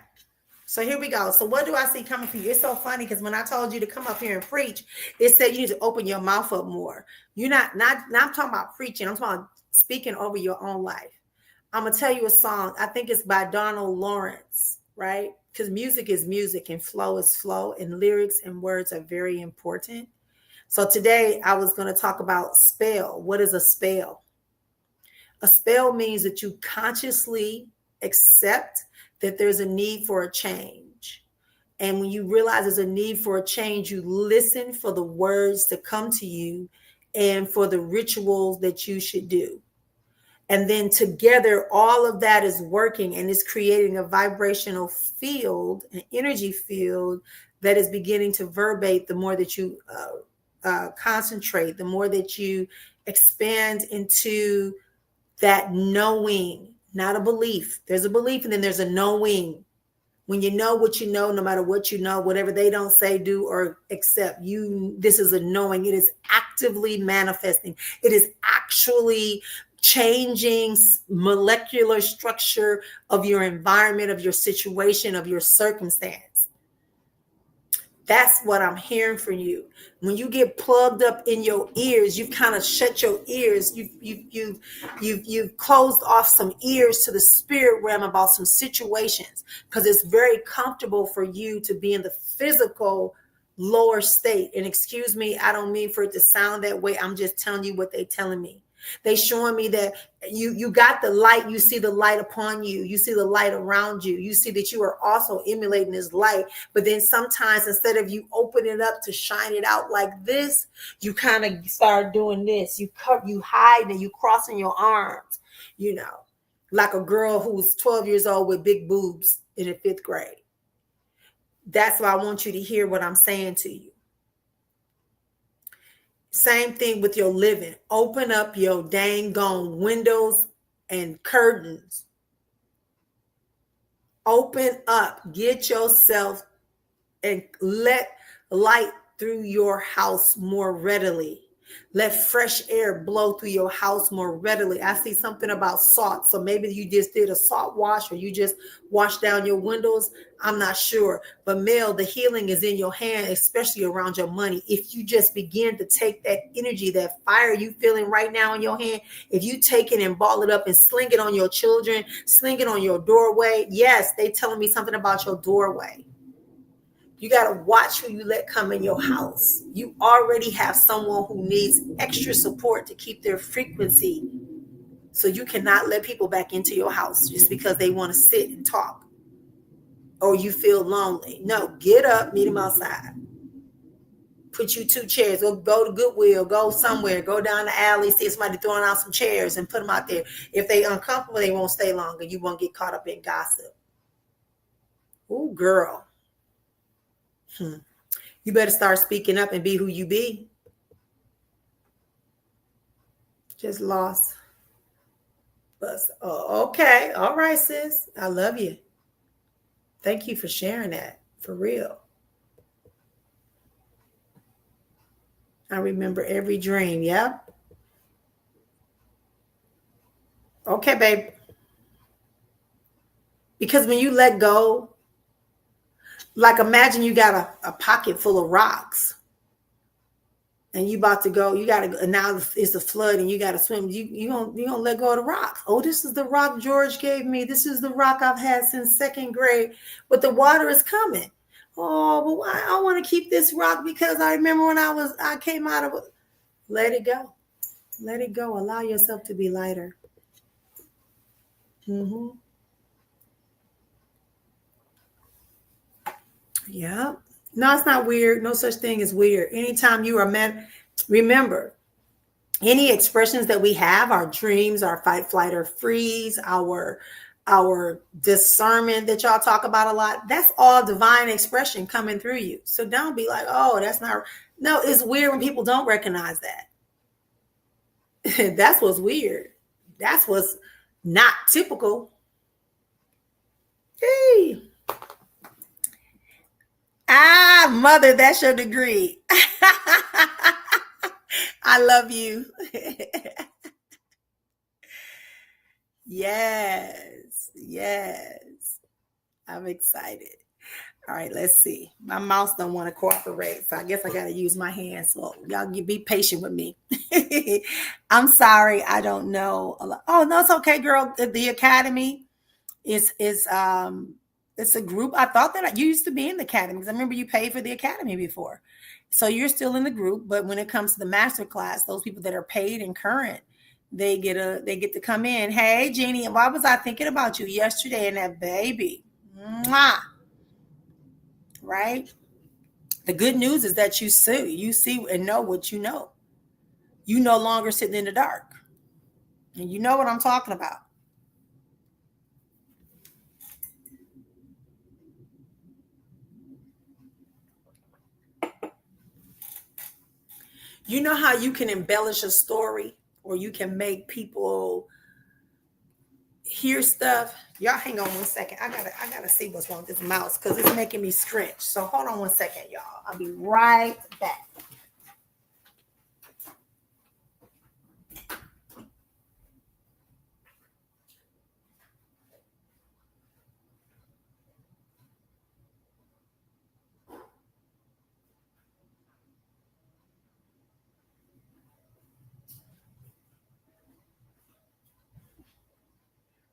So here we go. So what do I see coming for you? It's so funny because when I told you to come up here and preach, it said you need to open your mouth up more. You're not I'm talking about preaching. I'm talking about speaking over your own life. I'm going to tell you a song. I think it's by Donald Lawrence, right? Because music is music and flow is flow, and lyrics and words are very important. So today I was going to talk about spell. What is a spell? A spell means that you consciously accept that there's a need for a change. And when you realize there's a need for a change, you listen for the words to come to you and for the rituals that you should do. And then together, all of that is working and is creating a vibrational field, an energy field that is beginning to verbate the more that you concentrate, the more that you expand into that knowing, not a belief. There's a belief and then there's a knowing. When you know what you know, no matter what you know, whatever they don't say, do, or accept, this is a knowing. It is actively manifesting. It is actually changing molecular structure of your environment, of your situation, of your circumstance. That's what I'm hearing from you. When you get plugged up in your ears, you've kind of shut your ears. You've closed off some ears to the spirit realm about some situations because it's very comfortable for you to be in the physical lower state. And excuse me, I don't mean for it to sound that way. I'm just telling you what they're telling me. They showing me that you got the light. You see the light upon you. You see the light around you. You see that you are also emulating this light. But then sometimes instead of you open it up to shine it out like this, you kind of start doing this. You hide and you crossing your arms, like a girl who was 12 years old with big boobs in the 5th grade. That's why I want you to hear what I'm saying to you. Same thing with your living. Open up your dang gone windows and curtains. Open up. Get yourself and let light through your house more readily. Let fresh air blow through your house more readily. I see something about salt. So maybe you just did a salt wash or you just washed down your windows. I'm not sure. But Mel, the healing is in your hand, especially around your money. If you just begin to take that energy, that fire you feeling right now in your hand, if you take it and ball it up and sling it on your children, sling it on your doorway. Yes, they telling me something about your doorway. You got to watch who you let come in your house. You already have someone who needs extra support to keep their frequency. So you cannot let people back into your house just because they want to sit and talk or you feel lonely. No, get up, meet them outside. Put you 2 chairs. Go to Goodwill. Go somewhere. Go down the alley. See somebody throwing out some chairs and put them out there. If they uncomfortable, they won't stay longer. You won't get caught up in gossip. Ooh, girl. You better start speaking up and be who you be. Just lost. But okay. All right, sis. I love you. Thank you for sharing that. For real. I remember every dream. Yep. Okay, babe. Because when you let go, like imagine you got a pocket full of rocks. And you about to go, you got to, and now it's a flood and you got to swim. You don't let go of the rocks. Oh, this is the rock George gave me. This is the rock I've had since 2nd grade, but the water is coming. Oh, but why? I want to keep this rock because I remember when I came out of it. Let it go. Let it go. Allow yourself to be lighter. Mm-hmm. Yeah. No, it's not weird. No such thing as weird. Anytime you are meant, remember, any expressions that we have, our dreams, our fight, flight, or freeze, our discernment that y'all talk about a lot, that's all divine expression coming through you. So don't be like, oh, that's not. No, it's weird when people don't recognize that. That's what's weird. That's what's not typical. Hey. Mother, that's your degree. I love you. Yes. I'm excited. All right, let's see. My mouse don't want to cooperate, so I guess I got to use my hands. So y'all be patient with me. I'm sorry, I don't know. Oh no, it's okay, girl. The academy is it's a group. I thought that you used to be in the academy because I remember you paid for the academy before. So you're still in the group, but when it comes to the master class, those people that are paid and current, they get to come in. Hey, Jeannie, why was I thinking about you yesterday and that baby? Mwah. Right? The good news is that you see and know what you know. You no longer sitting in the dark. And you know what I'm talking about. You know how you can embellish a story or you can make people hear stuff? Y'all hang on one second. I gotta see what's wrong with this mouse because it's making me stretch. So hold on one second, y'all. I'll be right back.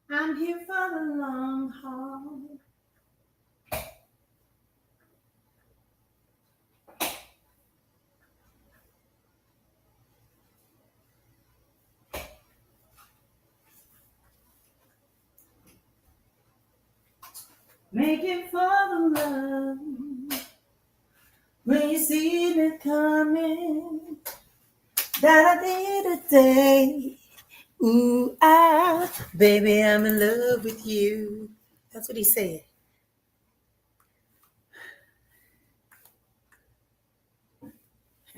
I'm here for the long haul. Making for the love. When you see me coming, that I did a day. Ooh, baby, I'm in love with you. That's what he said.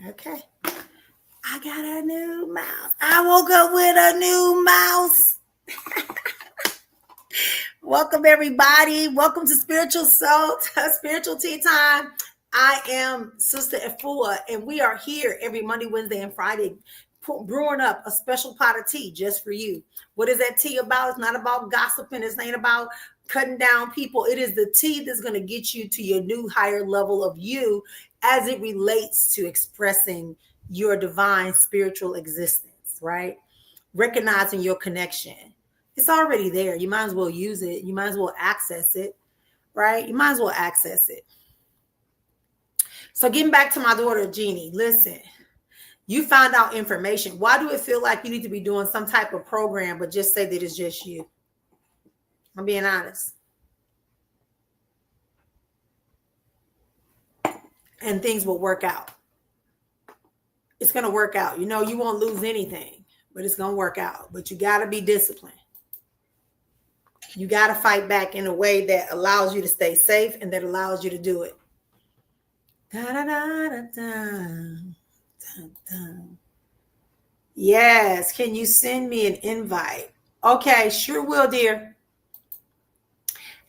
Okay. I got a new mouse. I woke up with a new mouse. Welcome, everybody. Welcome to Spiritual Soul, Spiritual Tea Time. I am Sista Efua, and we are here every Monday, Wednesday, and Friday, brewing up a special pot of tea just for you. What is that tea about? It's not about gossiping. It's not about cutting down people. It is the tea that's going to get you to your new higher level of you as it relates to expressing your divine spiritual existence, right? Recognizing your connection. It's already there. You might as well use it. You might as well access it, right? You might as well access it. So getting back to my daughter, Jeannie, listen, you found out information. Why do it feel like you need to be doing some type of program, but just say that it's just you? I'm being honest. And things will work out. It's going to work out. You know, you won't lose anything, but it's going to work out. But you got to be disciplined. You got to fight back in a way that allows you to stay safe and that allows you to do it. Yes. Can you send me an invite? Okay, sure will, dear.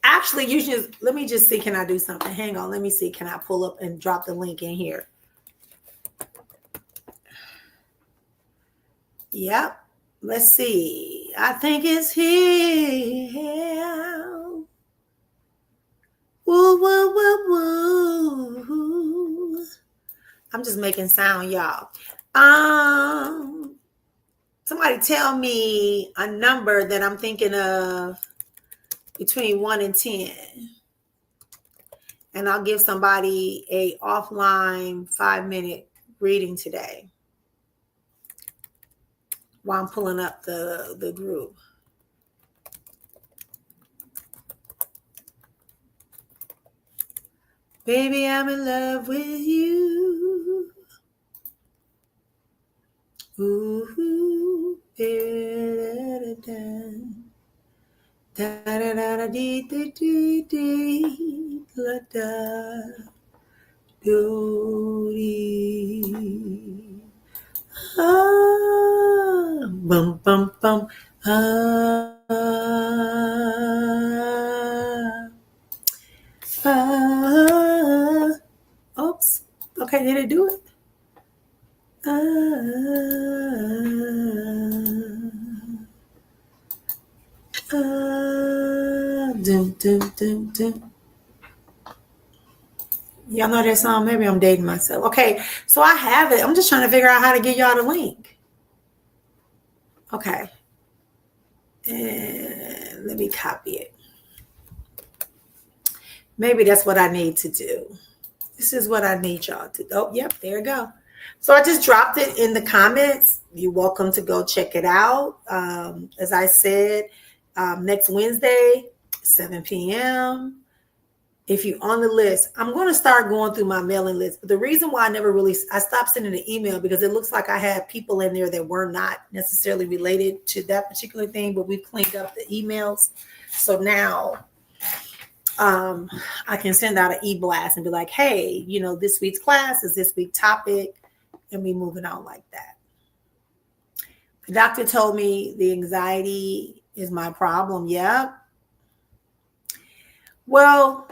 Actually, you should, let me just see. Can I do something? Hang on. Let me see. Can I pull up and drop the link in here? Yep. Let's see. I think it's here. Woo, woo, woo, woo. I'm just making sound, y'all. Somebody tell me a number that I'm thinking of between 1 and 10. And I'll give somebody a offline 5-minute reading today while I'm pulling up the group. Baby, I'm in love with you. Ooh, da da da da dee dee dee dee la da do dee. Ah, bum bum bum. Ah, ah. Oops. Okay, did it do it? Dum, dum, dum, dum. Y'all know that song? Maybe I'm dating myself. Okay, so I have it. I'm just trying to figure out how to get y'all the link. Okay. And let me copy it. Maybe that's what I need to do. This is what I need y'all to do. Oh, yep, there you go. So I just dropped it in the comments. You're welcome to go check it out. As I said, next Wednesday, 7 p.m. If you're on the list, I'm going to start going through my mailing list. The reason why I stopped sending an email because it looks like I had people in there that were not necessarily related to that particular thing, but we've cleaned up the emails. So now I can send out an e-blast and be like, hey, you know, this week's class is this week's topic, and we moving on like that. The doctor told me the anxiety is my problem. Yep. Well,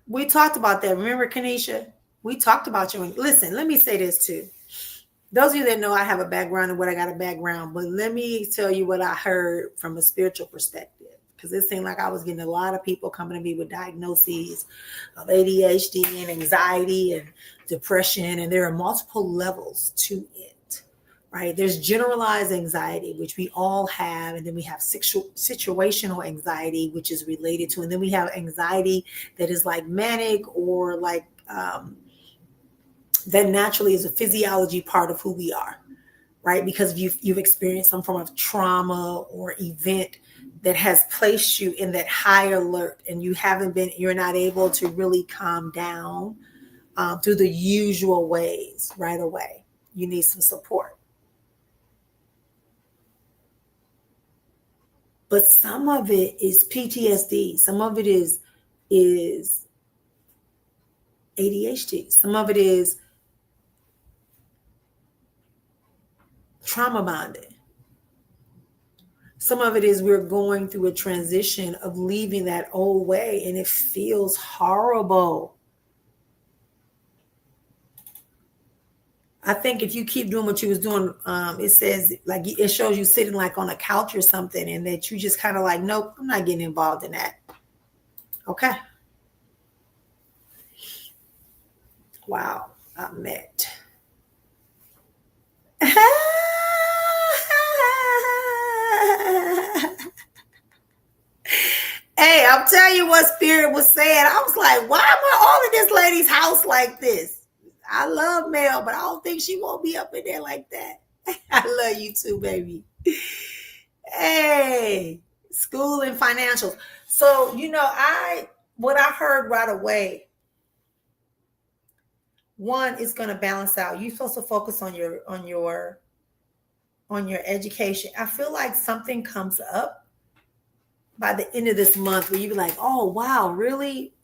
we talked about that. Remember, Kanisha? We talked about you. Listen, let me say this too. Those of you that know I have a background and what I got a background, but let me tell you what I heard from a spiritual perspective. Because it seemed like I was getting a lot of people coming to me with diagnoses of ADHD and anxiety and depression. And there are multiple levels to it, right? There's generalized anxiety, which we all have. And then we have situational anxiety, which is related to. And then we have anxiety that is like manic or like that naturally is a physiology part of who we are, right? Because you've experienced some form of trauma or event that has placed you in that high alert and you're not able to really calm down through the usual ways right away. You need some support. But some of it is PTSD. Some of it is ADHD. Some of it is trauma bonded. Some of it is we're going through a transition of leaving that old way, and it feels horrible. I think if you keep doing what you was doing, it says like it shows you sitting like on a couch or something, and that you just kind of like, nope, I'm not getting involved in that. Okay. Wow, I met. Hey, I'm telling you what Spirit was saying. I was like, why am I all in this lady's house like this? I love Mel, but I don't think she won't be up in there like that. I love you too, baby. Hey, school and financials. So, what I heard right away, one is going to balance out. You're supposed to focus on your education. I feel like something comes up by the end of this month where you be like, oh wow, really?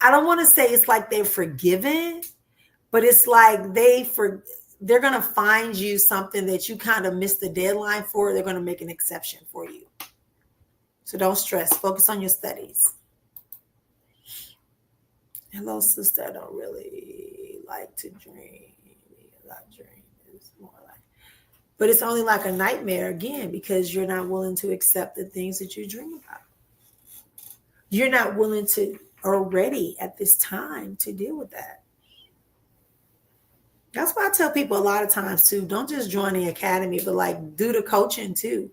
I don't want to say it's like they're forgiven, but it's like they're going to find you something that you kind of missed the deadline for. They're going to make an exception for you. So don't stress. Focus on your studies. Hello, sister. I don't really like to dream. Not dream. It's more like, but it's only like a nightmare again because you're not willing to accept the things that you dream about. You're not willing to or ready at this time to deal with that. That's why I tell people a lot of times too, don't just join the academy, but like do the coaching too.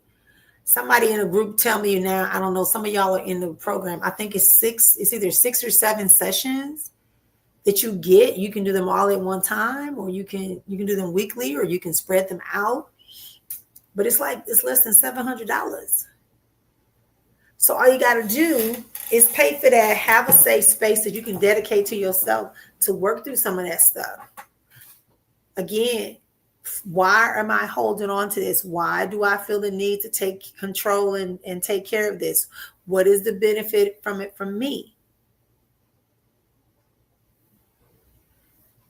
Somebody in a group tell me now, I don't know, some of y'all are in the program. I think it's either 6 or 7 sessions that you get. You can do them all at one time, or you can do them weekly, or you can spread them out. But it's less than $700. So all you got to do is pay for that, have a safe space that you can dedicate to yourself to work through some of that stuff. Again, why am I holding on to this? Why do I feel the need to take control and take care of this? What is the benefit from it from me?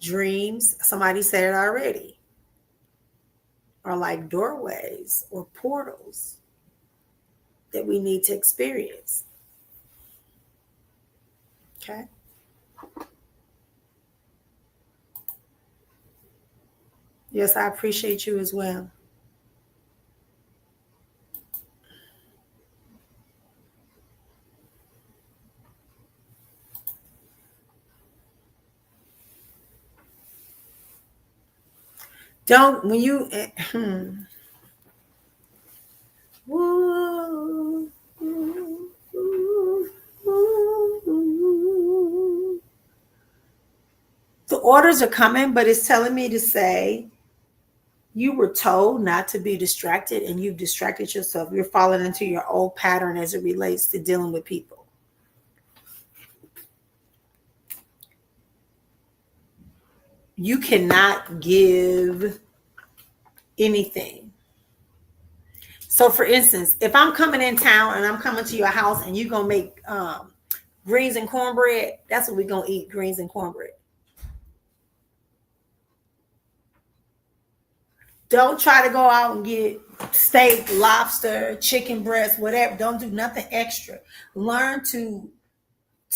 Dreams, somebody said it already, are like doorways or portals that we need to experience. Okay. Yes, I appreciate you as well. Don't, when you, the orders are coming, but it's telling me to say, you were told not to be distracted and you've distracted yourself. You're falling into your old pattern as it relates to dealing with people. You cannot give anything. So for instance, if I'm coming in town and I'm coming to your house and you're going to make greens and cornbread, that's what we're going to eat, greens and cornbread. Don't try to go out and get steak, lobster, chicken breast, whatever. Don't do nothing extra. Learn to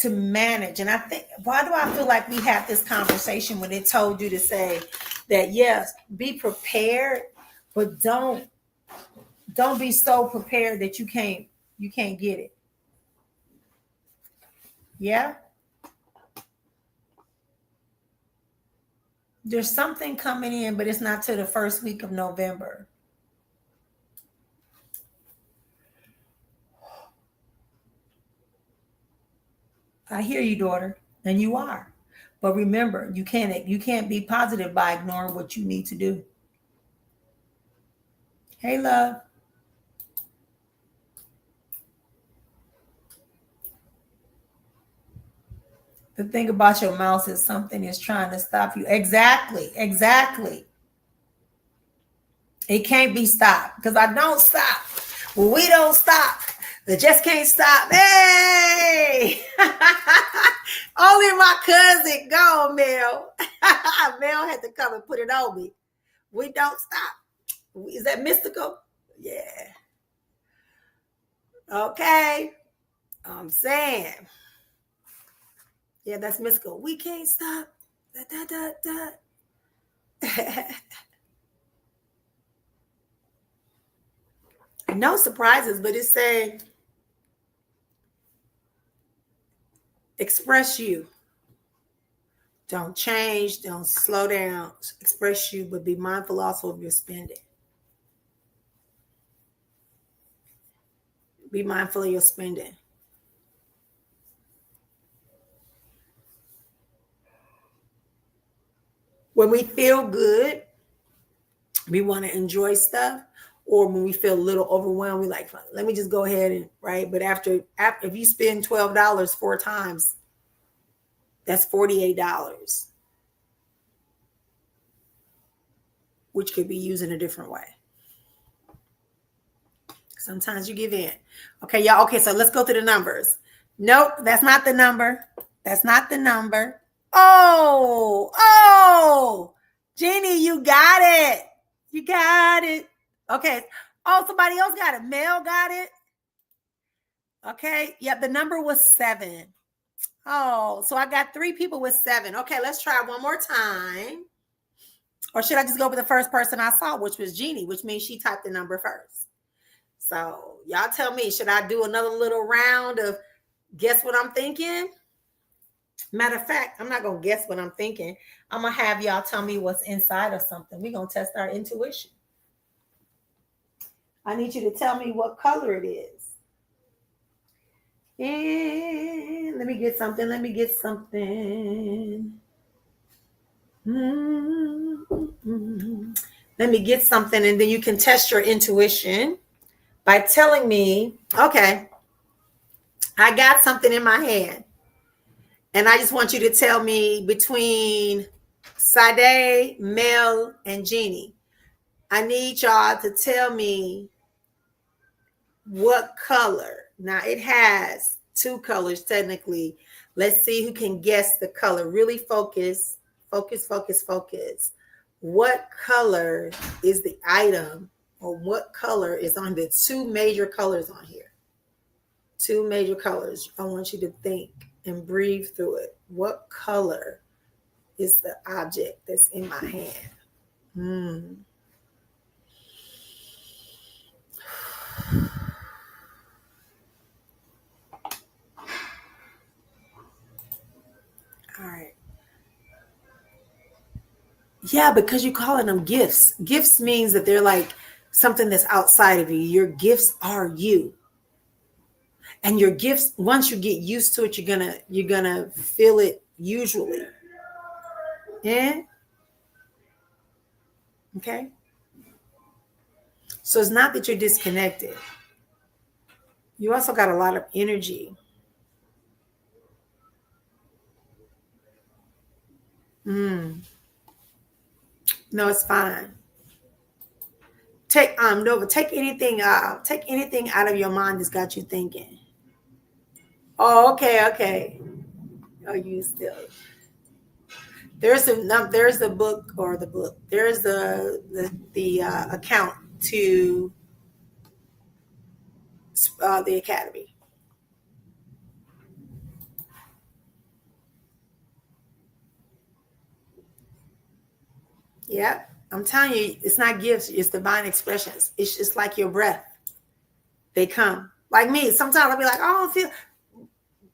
manage. And I think, why do I feel like we had this conversation when it told you to say that, yes, be prepared, but don't be so prepared that you can't get it. Yeah. There's something coming in, but it's not till the first week of November. I hear you, daughter, and you are. But remember, you can't be positive by ignoring what you need to do. Hey, love. The thing about your mouth is something is trying to stop you. Exactly. It can't be stopped because I don't stop. Well, we don't stop. They just can't stop. Hey! Only my cousin gone, Mel. Mel had to come and put it on me. We don't stop. Is that mystical? Yeah. Okay. I'm saying. Yeah, that's mystical. We can't stop. Da, da, da, da. No surprises, but it's saying express you. Don't change. Don't slow down. Express you, but be mindful also of your spending. Be mindful of your spending. When we feel good, we want to enjoy stuff. Or when we feel a little overwhelmed, we like, let me just go ahead and, right? But after if you spend $12 4 times, that's $48, which could be used in a different way. Sometimes you give in. Okay, y'all. Okay, so let's go through the numbers. Nope, that's not the number. That's not the number. Oh, Jeannie, you got it. You got it. Okay. Oh, somebody else got it. Mel got it. Okay. Yep, the number was 7. Oh, so I got 3 people with 7. Okay, let's try one more time. Or should I just go with the first person I saw, which was Jeannie, which means she typed the number first. So y'all tell me, should I do another little round of guess what I'm thinking? Matter of fact, I'm not going to guess what I'm thinking. I'm going to have y'all tell me what's inside of something. We're going to test our intuition. I need you to tell me what color it is. And let me get something. Let me get something. Let me get something, and then you can test your intuition by telling me, okay, I got something in my hand. And I just want you to tell me between Sade, Mel, and Jeannie. I need y'all to tell me what color. Now, it has 2 colors technically. Let's see who can guess the color. Really focus, focus, focus, focus. What color is the item, or what color is on the 2 major colors on here? 2 major colors. I want you to think and breathe through it. What color is the object that's in my hand? All right. Yeah, because you're calling them gifts. Gifts means that they're like something that's outside of you. Your gifts are you. And your gifts, once you get used to it, you're gonna feel it usually. Yeah. Okay. So it's not that you're disconnected. You also got a lot of energy. No, it's fine. Take Nova, take anything out of your mind that's got you thinking. Oh, okay. Oh, you still. There's the book, or the book. There's the account to the academy. Yeah, I'm telling you, it's not gifts, it's divine expressions. It's just like your breath. They come. Like me, sometimes I'll be like, oh, I feel,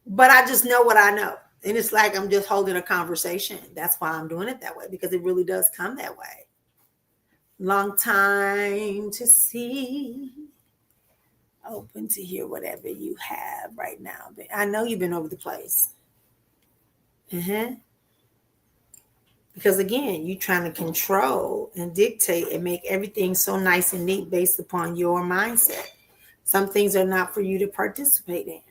but I just know what I know. And it's like I'm just holding a conversation. That's why I'm doing it that way, because it really does come that way. Long time to see. Open to hear whatever you have right now. But I know you've been over the place. Because again, you're trying to control and dictate and make everything so nice and neat based upon your mindset. Some things are not for you to participate in.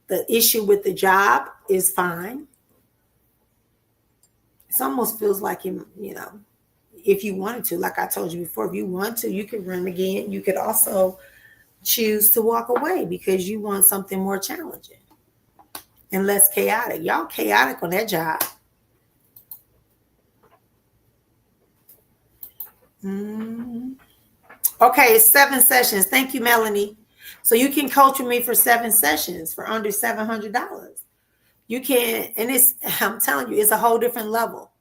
The issue with the job is fine. It almost feels like, if you wanted to, like I told you before, if you want to, you could run again. You could also choose to walk away because you want something more challenging and less chaotic. Y'all chaotic on that job. Okay, 7 sessions. Thank you, Melanie. So you can coach with me for 7 sessions for under $700. You can, and it's, I'm telling you, it's a whole different level.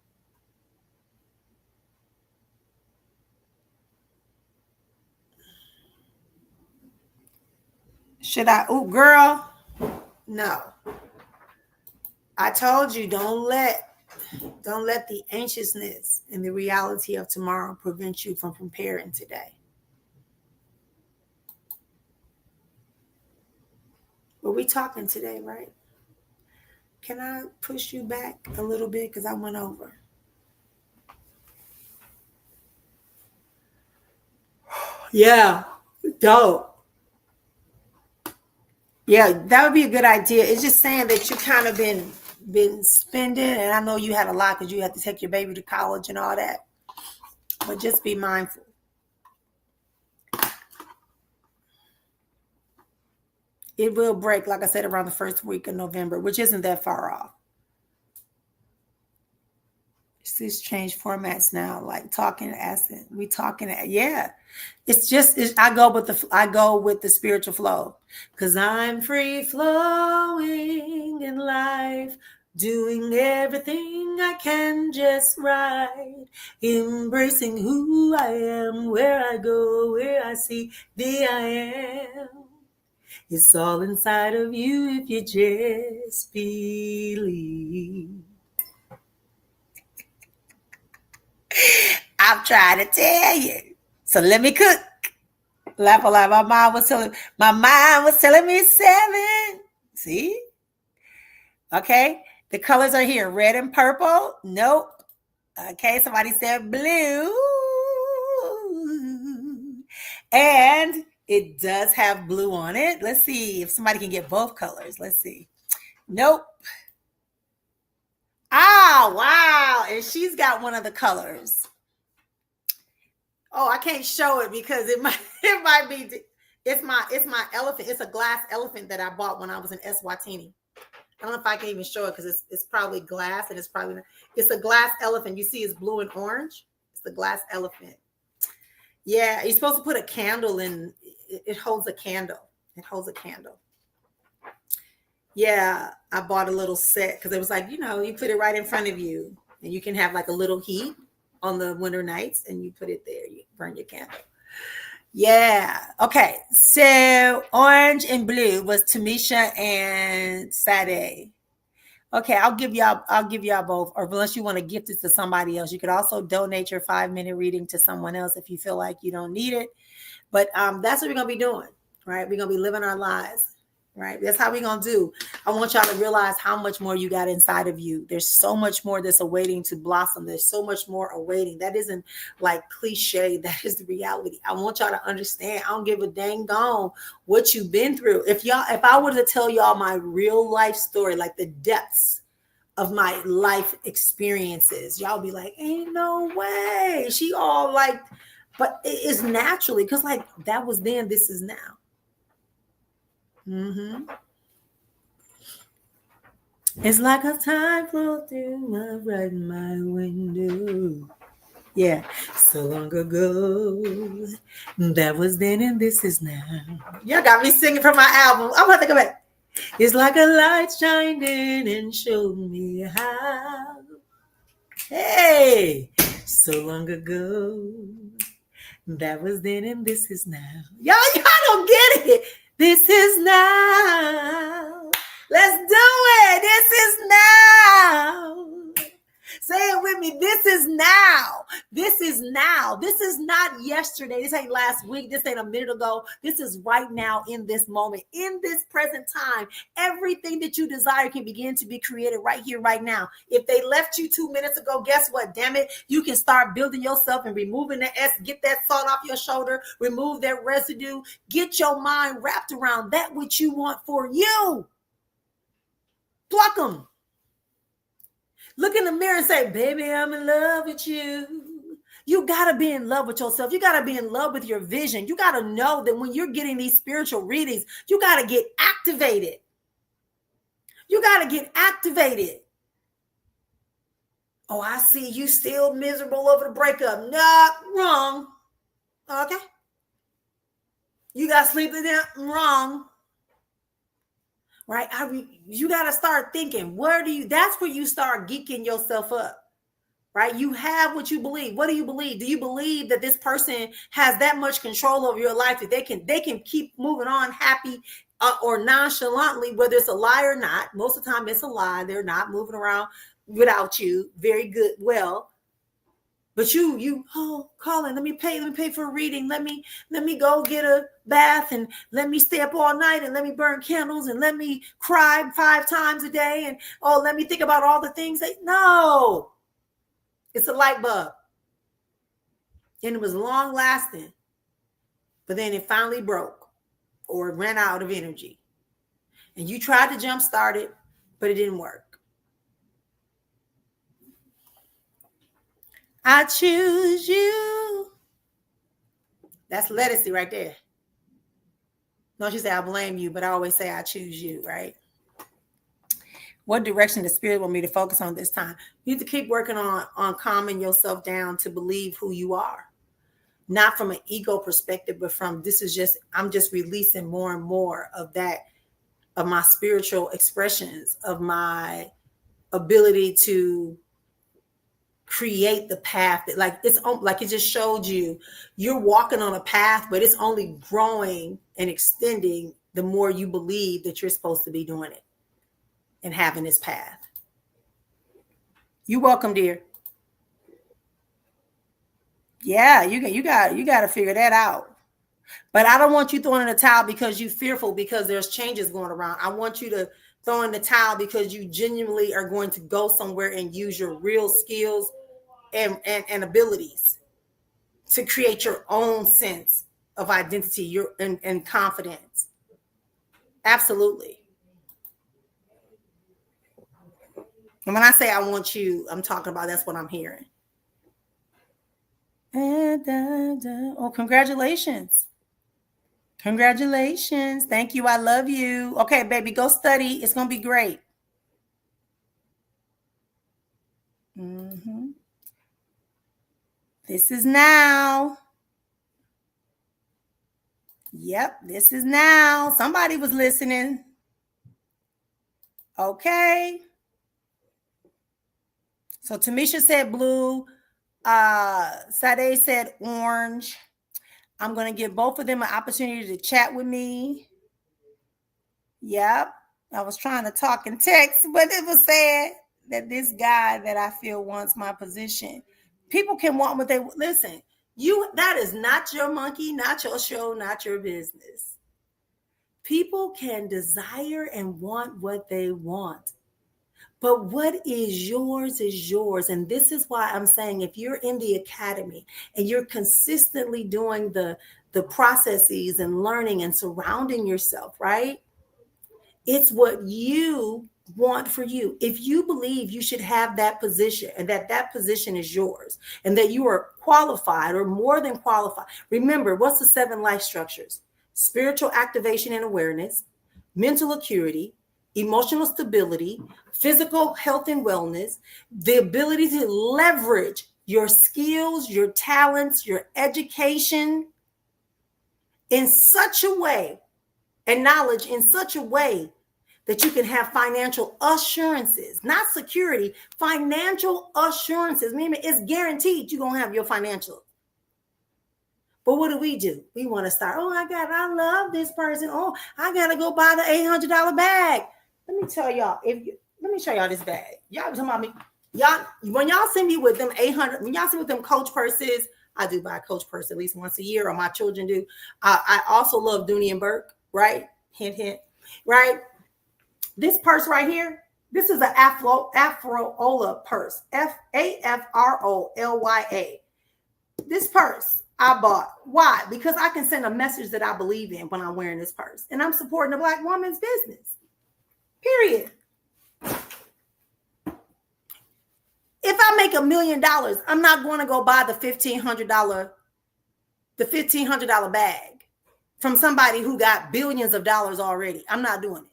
Should I? Oh, girl, no. I told you, don't let the anxiousness and the reality of tomorrow prevent you from preparing today. But we talking today, right? Can I push you back a little bit because I went over? Yeah, dope. Yeah, that would be a good idea. It's just saying that you kind of been spending, and I know you had a lot because you had to take your baby to college and all that. But just be mindful. It will break, like I said, around the first week of November, which isn't that far off. It's change formats now, like talking accent. We talking, yeah. I go with the spiritual flow, because I'm free flowing in life, doing everything I can just right, embracing who I am, where I go, where I see the I am. It's all inside of you if you just believe. I'm trying to tell you. So let me cook. Laugh a lot. My mind was telling me 7. See? Okay. The colors are here. Red and purple. Nope. Okay. Somebody said blue. And it does have blue on it. Let's see if somebody can get both colors. Let's see. Nope. Oh, wow. And she's got one of the colors. Oh, I can't show it because it might be, it's my elephant. It's a glass elephant that I bought when I was in Eswatini. I don't know if I can even show it because it's probably glass, and it's a glass elephant. You see it's blue and orange. It's the glass elephant. Yeah, you're supposed to put a candle in. It holds a candle. It holds a candle. Yeah, I bought a little set because it was like, you put it right in front of you, and you can have like a little heat on the winter nights, and you put it there. You burn your candle. Yeah. Okay. So orange and blue was Tamisha and Sade. Okay, I'll give y'all both, or unless you want to gift it to somebody else. You could also donate your 5-minute reading to someone else if you feel like you don't need it. But that's what we're gonna be doing, right? We're gonna be living our lives. Right. That's how we're going to do. I want y'all to realize how much more you got inside of you. There's so much more that's awaiting to blossom. There's so much more awaiting. That isn't like cliche. That is the reality. I want y'all to understand. I don't give a dang gone what you've been through. If I were to tell y'all my real life story, like the depths of my life experiences, y'all be like, ain't no way. She all like, but it is naturally, because like that was then, this is now. Mm-hmm. It's like a time flow through my window. Yeah, so long ago. That was then and this is now. Y'all got me singing from my album. I'm gonna think of it. It's like a light shined in and showed me how. Hey, so long ago. That was then and this is now. Y'all don't get it. This is now. Let's do it. This is now. Say it with me. This is now. This is now. This is not yesterday. This ain't last week. This ain't a minute ago. This is right now, in this moment, in this present time. Everything that you desire can begin to be created right here, right now. If they left you 2 minutes ago, guess what? Damn it. You can start building yourself and removing the get that salt off your shoulder, remove that residue, get your mind wrapped around that which you want for you. Pluck them. Look in the mirror and say, baby, I'm in love with you. You got to be in love with yourself. You got to be in love with your vision. You got to know that when you're getting these spiritual readings, you got to get activated. You got to get activated. Oh, I see you still miserable over the breakup. Nah, wrong. Okay. You got to sleep it down. Wrong. Right? You got to start thinking, that's where you start geeking yourself up. Right? You have what you believe. What do you believe? Do you believe that this person has that much control over your life that they can keep moving on happy or nonchalantly, whether it's a lie or not? Most of the time it's a lie. They're not moving around without you. Very good. Well, but Colin, let me pay for a reading. Let me go get a bath and let me stay up all night and let me burn candles and let me cry 5 times a day and let me think about all the things no. It's a light bulb. And it was long lasting. But then it finally broke or it ran out of energy. And you tried to jumpstart it, but it didn't work. I choose you. That's lettucey right there. No, she said, I blame you, but I always say I choose you, right? What direction the spirit want me to focus on this time? You need to keep working on calming yourself down to believe who you are. Not from an ego perspective, but from I'm just releasing more and more of that, of my spiritual expressions, of my ability to create the path that it's like it just showed you're walking on a path, but it's only growing and extending the more you believe that you're supposed to be doing it and having this path. You're welcome, dear. Yeah, you got to figure that out. But I don't want you throwing in the towel because you're fearful because there's changes going around. I want you to throw in the towel because you genuinely are going to go somewhere and use your real skills and abilities to create your own sense of identity and confidence. Absolutely. And when I say I want you, I'm talking about that's what I'm hearing. Oh, congratulations. Congratulations. Thank you. I love you. Okay, baby, go study. It's going to be great. Mm-hmm. This is now. Yep, this is now. Somebody was listening. Okay. So Tamisha said blue. Sade said orange. I'm going to give both of them an opportunity to chat with me. Yep. I was trying to talk and text, but it was said that this guy that I feel wants my position. People can want what they listen. That is not your monkey, not your show, not your business. People can desire and want what they want. But what is yours is yours. And this is why I'm saying if you're in the academy and you're consistently doing the processes and learning and surrounding yourself, right? It's what you want for you. If you believe you should have that position and that position is yours and that you are qualified or more than qualified. Remember, what's the 7 life structures? Spiritual activation and awareness, mental acuity, emotional stability, physical health and wellness, the ability to leverage your skills, your talents, your education in such a way and knowledge in such a way that you can have financial assurances, not security, financial assurances. Meaning it's guaranteed you're going to have your financial. But what do? We want to start, I love this person. Oh, I got to go buy the $800 bag. Let me tell y'all, let me show y'all this bag. Y'all talking about me. Y'all, when y'all send me with them 800, when y'all send me with them Coach purses, I do buy a Coach purse at least once a year, or my children do. I also love Dooney and Burke, right? Hint, hint, right? This purse right here, this is an Afrola purse, Afrolya. This purse I bought. Why? Because I can send a message that I believe in when I'm wearing this purse, and I'm supporting a Black woman's business. Period. If I make $1 million, I'm not going to go buy the $1,500 bag from somebody who got billions of dollars already. I'm not doing it.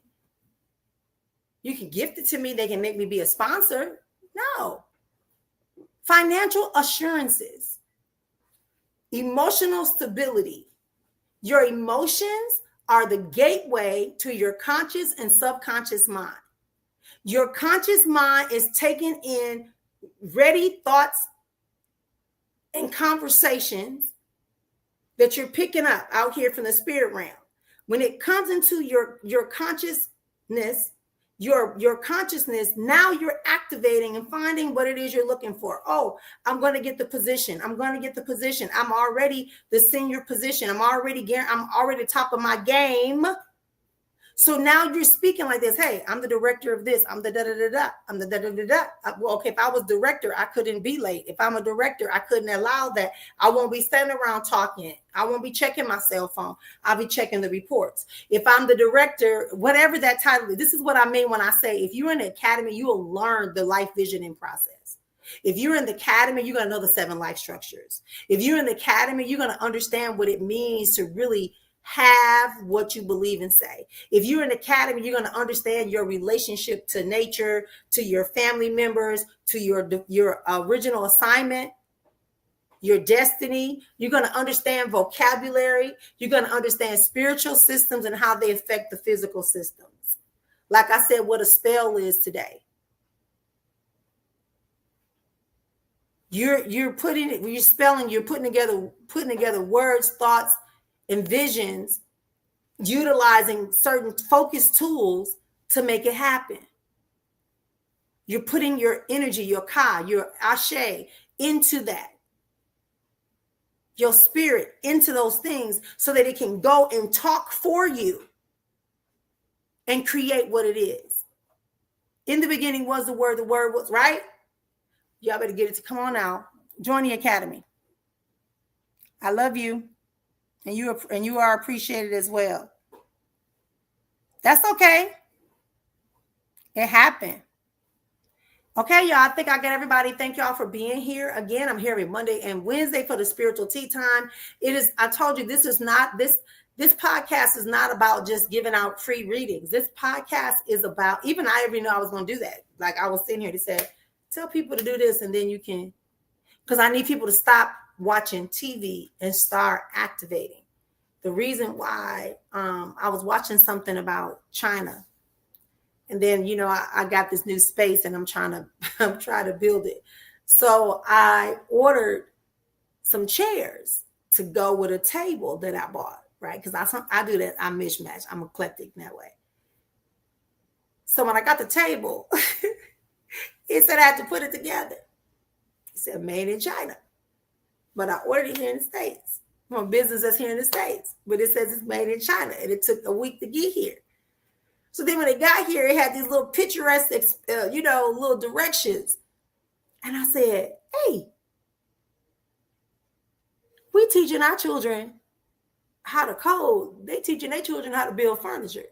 You can gift it to me. They can make me be a sponsor. No. Financial assurances, emotional stability, Your emotions are the gateway to your conscious and subconscious mind. Your conscious mind is taking in ready thoughts and conversations that you're picking up out here from the spirit realm. When it comes into your consciousness, your consciousness, now you're activating and finding what it is you're looking for. Oh, I'm going to get the position. I'm going to get the position. I'm already the senior position. I'm already top of my game. So now you're speaking like this. Hey, I'm the director of this. I'm the da da da da. I'm the da da da da. Well, okay, if I was director, I couldn't be late. If I'm a director, I couldn't allow that. I won't be standing around talking. I won't be checking my cell phone. I'll be checking the reports. If I'm the director, whatever that title is, this is what I mean when I say, if you're in the academy, you will learn the life visioning process. If you're in the academy, you're going to know the 7 life structures. If you're in the academy, you're going to understand what it means to really have what you believe and say. If you're in the academy, you're going to understand your relationship to nature, to your family members, to your original assignment, your destiny. You're going to understand vocabulary. You're going to understand spiritual systems and how they affect the physical systems. Like I said, what a spell is today. You're putting together words, thoughts, and visions, utilizing certain focus tools to make it happen. You're putting your energy, your ka, your ashe into that, your spirit into those things so that it can go and talk for you and create what it is. In the beginning was the word was, right? Y'all better get it to come on now. Join the academy. I love you. And you are appreciated as well. That's okay. It happened. Okay, y'all. I think I got everybody. Thank y'all for being here. Again, I'm here every Monday and Wednesday for the spiritual tea time. I told you this podcast is not about just giving out free readings. This podcast is about, even I already know I was going to do that. Like I was sitting here to say, tell people to do this and then you can, because I need people to stop watching TV and start activating. The reason why I was watching something about China, and then I got this new space and I'm trying to build it. So I ordered some chairs to go with a table that I bought, right? Because I do that. I mishmash. I'm eclectic that way. So when I got the table, it said I had to put it together. It said made in China, but I ordered it here in the States. From business that's here in the States, but it says it's made in China and it took a week to get here. So then when it got here, it had these little picturesque, little directions. And I said, hey, we teaching our children how to code. They teaching their children how to build furniture.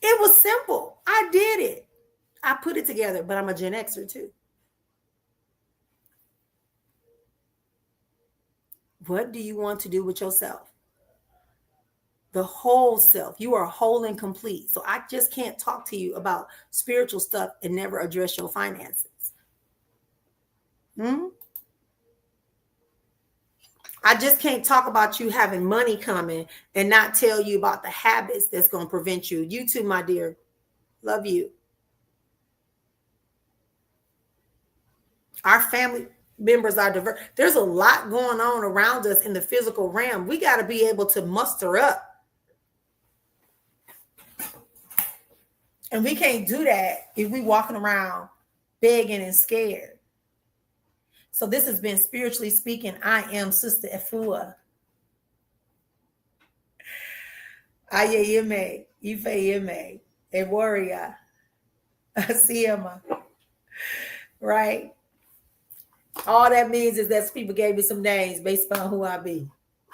It was simple. I did it. I put it together, but I'm a Gen Xer too. What do you want to do with yourself? The whole self. You are whole and complete. So I just can't talk to you about spiritual stuff and never address your finances. I just can't talk about you having money coming and not tell you about the habits that's going to prevent you. You too, my dear. Love you. Our family members are diverse. There's a lot going on around us in the physical realm. We got to be able to muster up. And we can't do that if we walking around begging and scared. So this has been Spiritually Speaking. I am Sista Efua. Ayeme, Ifeyeme, a warrior, a Siema. Right? All that means is that people gave me some names based on who I be.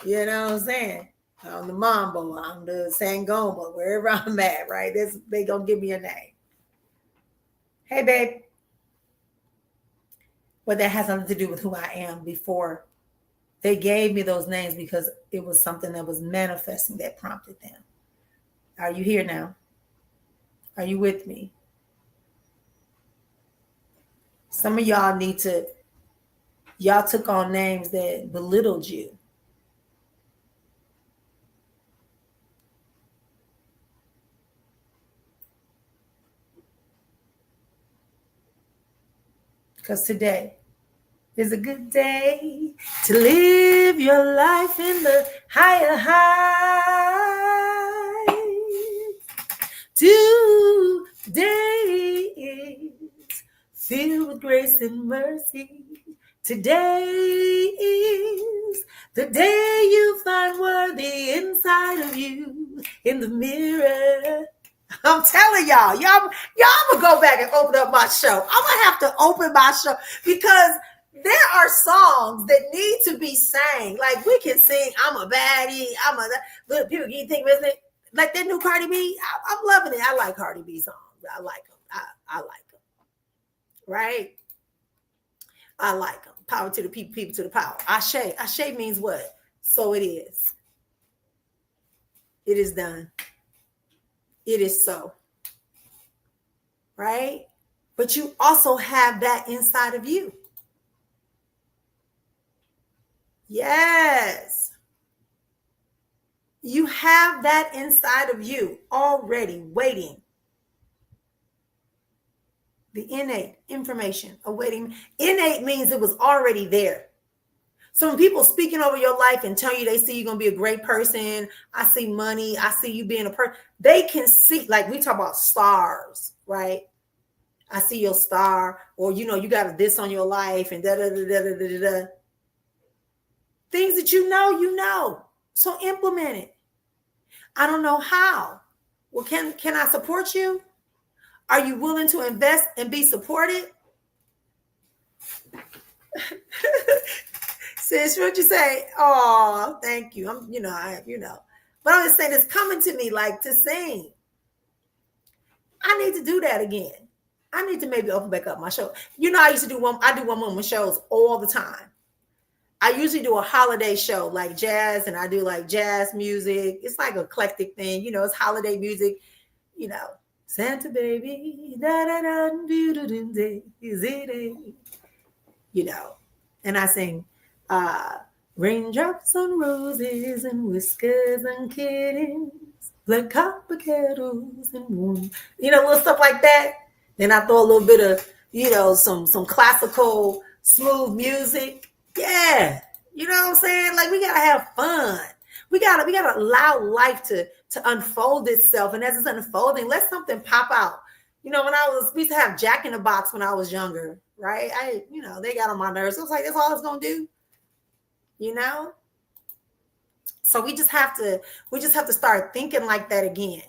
You know what I'm saying? I'm the Mambo, I'm the Sangoma, wherever I'm at, right? They gonna give me a name. Hey, babe. But that has nothing to do with who I am before. They gave me those names because it was something that was manifesting that prompted them. Are you here now? Are you with me? Some of y'all need to Y'all took on names that belittled you. Because today is a good day to live your life in the higher high. Today is filled with grace and mercy. Today is the day you find worthy inside of you in the mirror. I'm telling y'all will go back and open up my show. I'm gonna have to open my show because there are songs that need to be sang. Like we can sing, I'm a baddie, I'm a little people. You think like that new Cardi B? I'm loving it. I like Cardi B songs. I like them. I like them. Right? I like them. Power to the people, people to the power. Ashe. Ashe means what? So it is. It is done. It is so. Right? But you also have that inside of you. Yes. You have that inside of you already waiting. The innate information awaiting. Innate means it was already there. So when people speaking over your life and tell you they see you're going to be a great person, I see money, I see you being a person, they can see, like we talk about stars, right? I see your star, or, you know, you got this on your life and da-da-da-da-da-da-da. Things that you know. So implement it. I don't know how. Well, can I support you? Are you willing to invest and be supported? Sis, what'd you say? Oh, thank you. But I'm just saying it's coming to me like to sing. I need to do that again. I need to maybe open back up my show. You know, I do one-woman shows all the time. I usually do a holiday show like jazz, and I do like jazz music. It's like an eclectic thing. You know, it's holiday music, you know. Santa baby, da da da do do do do, is it? You know, and I sing raindrops on roses and whiskers and kittens, like copper kettles and warm, you know, little stuff like that. Then I throw a little bit of, you know, some classical smooth music. Yeah, you know what I'm saying? Like we gotta have fun. We gotta allow life to unfold itself, and as it's unfolding, let something pop out. You know, we used to have Jack in the Box when I was younger, right? They got on my nerves. I was like, that's all it's gonna do, you know. So we just have to start thinking like that again.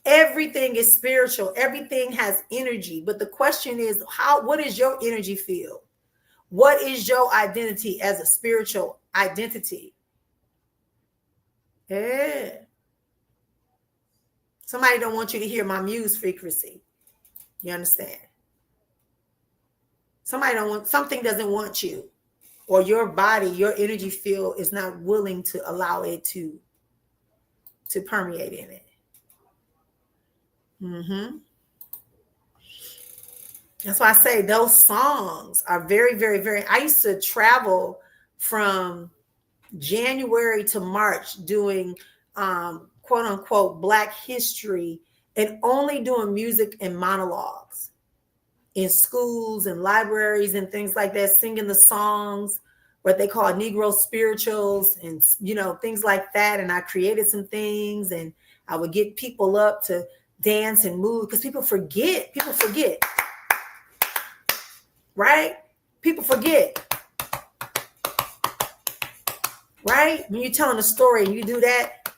Everything is spiritual. Everything has energy, but the question is, what is your energy field? What is your identity as a spiritual identity? Yeah. Somebody don't want you to hear my muse frequency. You understand? Something doesn't want you, or your body, your energy field is not willing to allow it to permeate in it. Mm-hmm. That's why I say those songs are very, very, very. I used to travel from January to March doing quote unquote Black history and only doing music and monologues in schools and libraries and things like that, singing the songs, what they call Negro spirituals and, you know, things like that. And I created some things and I would get people up to dance and move because people forget. Right? People forget. Right? When you're telling a story and you do that,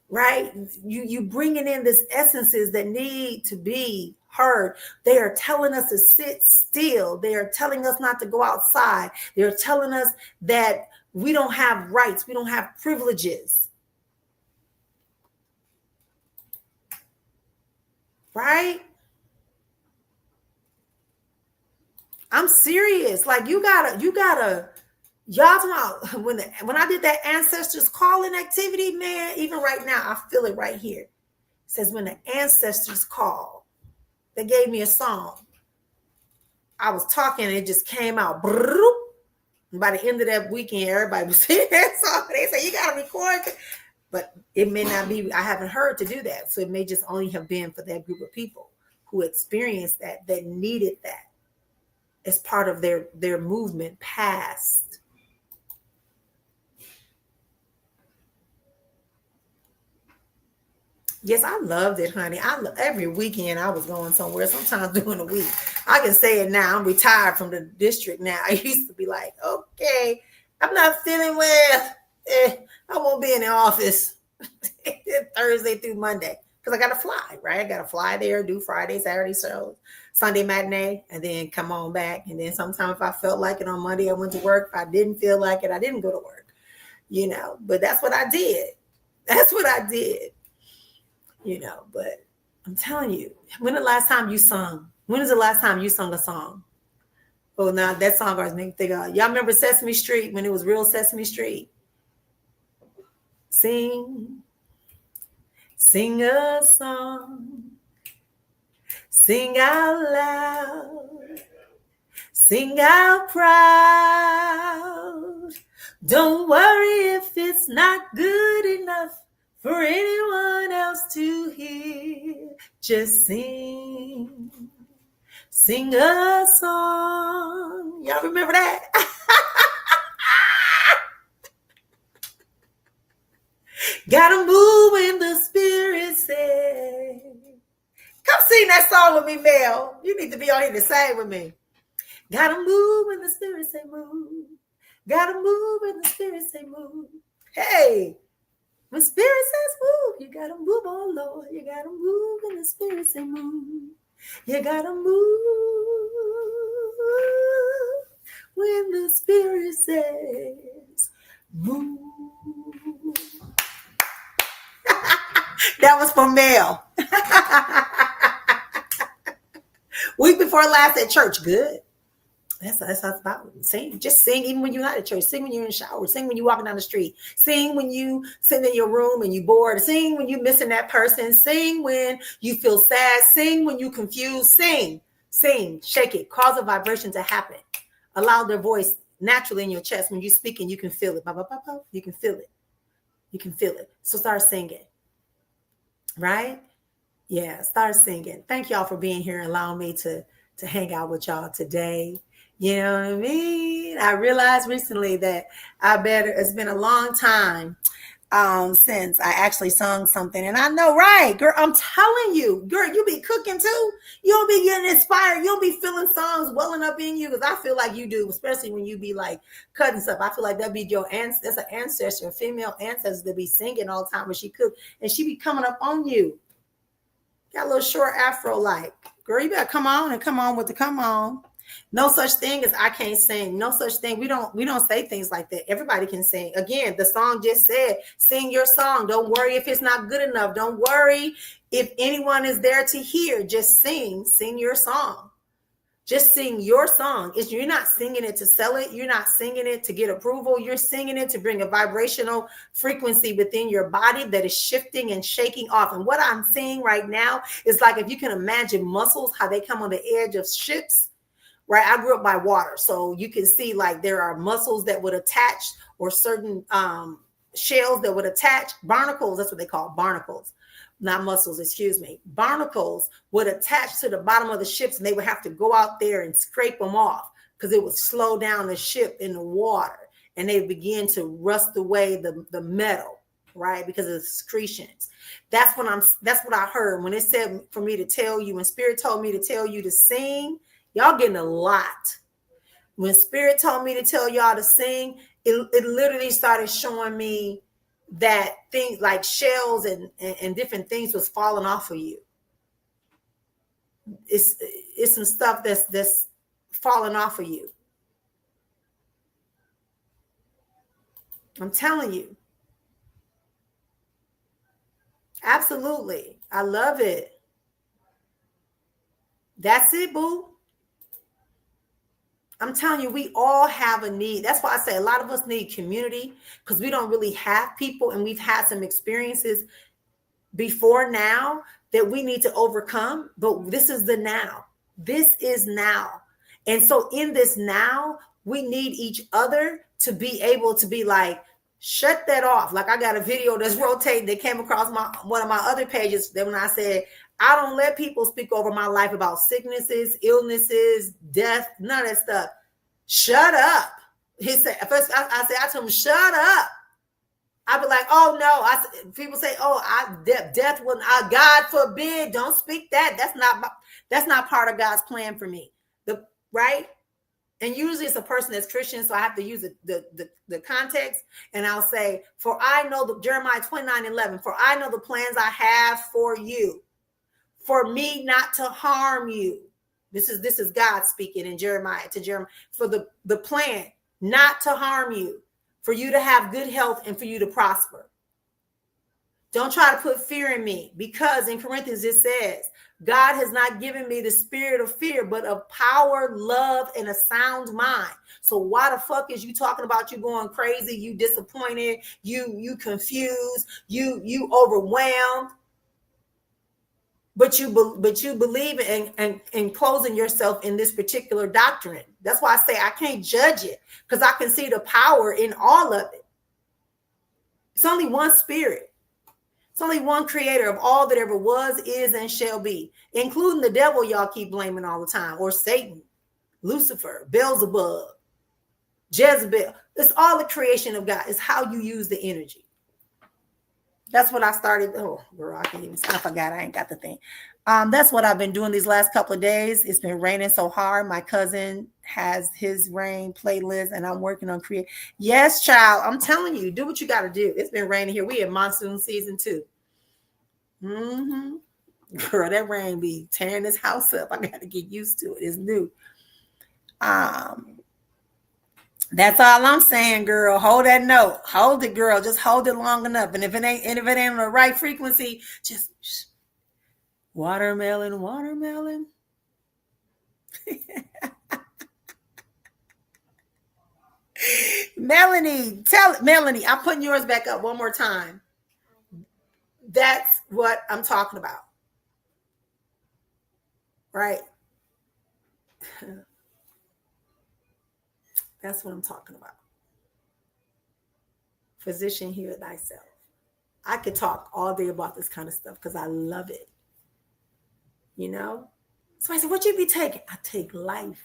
right? You bringing in this essences that need to be heard. They are telling us to sit still. They are telling us not to go outside. They're telling us that we don't have rights. We don't have privileges. Right? I'm serious. Like you gotta, y'all talking about when I did that ancestors calling activity, man, even right now, I feel it right here. It says when the ancestors call, they gave me a song. I was talking and it just came out. By the end of that weekend, everybody was singing that song. They say, you got to record it. But it may not be, I haven't heard to do that. So it may just only have been for that group of people who experienced that needed that as part of their movement past. Yes, I loved it, honey. Every weekend I was going somewhere, sometimes during the week. I can say it now. I'm retired from the district now. I used to be like, okay, I'm not feeling well. I won't be in the office Thursday through Monday because I got to fly, right? I got to fly there, do Friday, Saturday shows, Sunday matinee, and then come on back. And then sometimes if I felt like it on Monday, I went to work. If I didn't feel like it, I didn't go to work, but that's what I did. That's what I did. But I'm telling you, when the last time you sung? When is the last time you sung a song? Oh, now that song always makes me think of, y'all remember Sesame Street when it was real Sesame Street? Sing a song, sing out loud, sing out proud. Don't worry if it's not good enough for anyone else to hear. Just sing a song. Y'all remember that? Gotta move when the spirit says. Come sing that song with me, Mel. You need to be on here to sing with me. Gotta move when the spirit say move. Gotta move when the spirit say move. Hey. When spirit says move, you gotta move, oh Lord. You gotta move when the spirit says move. You gotta move when the spirit says move. That was for Mel. Week before last at church. Good. That's about sing. Just sing even when you're not at church. Sing when you're in the shower. Sing when you're walking down the street. Sing when you sit in your room and you're bored. Sing when you're missing that person. Sing when you feel sad. Sing when you're confused. Sing. Shake it. Cause a vibration to happen. Allow their voice naturally in your chest. When you're speaking, you can feel it. You can feel it. You can feel it. So start singing. Right? Yeah, start singing. Thank y'all for being here and allowing me to hang out with y'all today. You know what I mean? I realized recently that it's been a long time since I actually sung something. And I know, right, girl, I'm telling you, girl, you be cooking too. You'll be getting inspired. You'll be feeling songs welling up in you because I feel like you do, especially when you be like cutting stuff. I feel like that'd be that's an ancestor, a female ancestor that be singing all the time when she cook and she be coming up on you. Got a little short afro like. Girl, you better come on with the come on. No such thing as I can't sing. No such thing. We don't say things like that. Everybody can sing. Again, the song just said, sing your song. Don't worry if it's not good enough. Don't worry if anyone is there to hear. Just sing your song. Just sing your song. You're not singing it to sell it. You're not singing it to get approval. You're singing it to bring a vibrational frequency within your body that is shifting and shaking off. And what I'm seeing right now is like, if you can imagine mussels, how they come on the edge of ships, right? I grew up by water. So you can see like there are mussels that would attach or certain shells that would attach. Barnacles, that's what they call barnacles. Not mussels, excuse me. Barnacles would attach to the bottom of the ships and they would have to go out there and scrape them off because it would slow down the ship in the water and they begin to rust away the metal, right? Because of the secretions. That's what I heard when it said for me to tell you, when Spirit told me to tell you to sing, y'all getting a lot. When Spirit told me to tell y'all to sing, it literally started showing me that things like shells and different things was falling off of you. It's some stuff that's falling off of you. I'm telling you. Absolutely. I love it. That's it, boo. I'm telling you, we all have a need. That's why I say a lot of us need community because we don't really have people and we've had some experiences before now that we need to overcome. But this is the now. This is now. And so in this now, We need each other to be able to be like, shut that off. Like I got a video that's rotating that came across one of my other pages that when I said, I don't let people speak over my life about sicknesses, illnesses, death, none of that stuff. Shut up. He said, first I told him, shut up. I'd be like, oh no. People say, oh, death will, God forbid, don't speak that. That's not part of God's plan for me. Right? And usually it's a person that's Christian, so I have to use the context. And I'll say, for I know Jeremiah 29:11, for I know the plans I have for you, for me not to harm you. This is God speaking in Jeremiah to Jeremiah, for the plan not to harm you, for you to have good health and for you to prosper. Don't try to put fear in me, because in Corinthians it says, God has not given me the spirit of fear, but of power, love, and a sound mind. So why the fuck is you talking about you going crazy, you disappointed, you confused, you overwhelmed? But you believe in closing yourself in this particular doctrine. That's why I say I can't judge it, because I can see the power in all of it. It's only one spirit. It's only one creator of all that ever was, is, and shall be, including the devil y'all keep blaming all the time, or Satan, Lucifer, Beelzebub, Jezebel. It's all the creation of God. It's how you use the energy. That's what I started. Oh, girl, I can't even. I forgot. I ain't got the thing. That's what I've been doing these last couple of days. It's been raining so hard. My cousin has his rain playlist, and I'm working on create. Yes, child. I'm telling you, do what you got to do. It's been raining here. We in monsoon season too. Girl, that rain be tearing this house up. I got to get used to it. It's new. That's all I'm saying, girl. Hold that note. Hold it, girl. Just hold it long enough. And if it ain't on the right frequency, just watermelon. Melanie, I'm putting yours back up one more time. That's what I'm talking about. Right? That's what I'm talking about. Physician, heal thyself. I could talk all day about this kind of stuff because I love it. You know? So I said, what you be taking? I take life.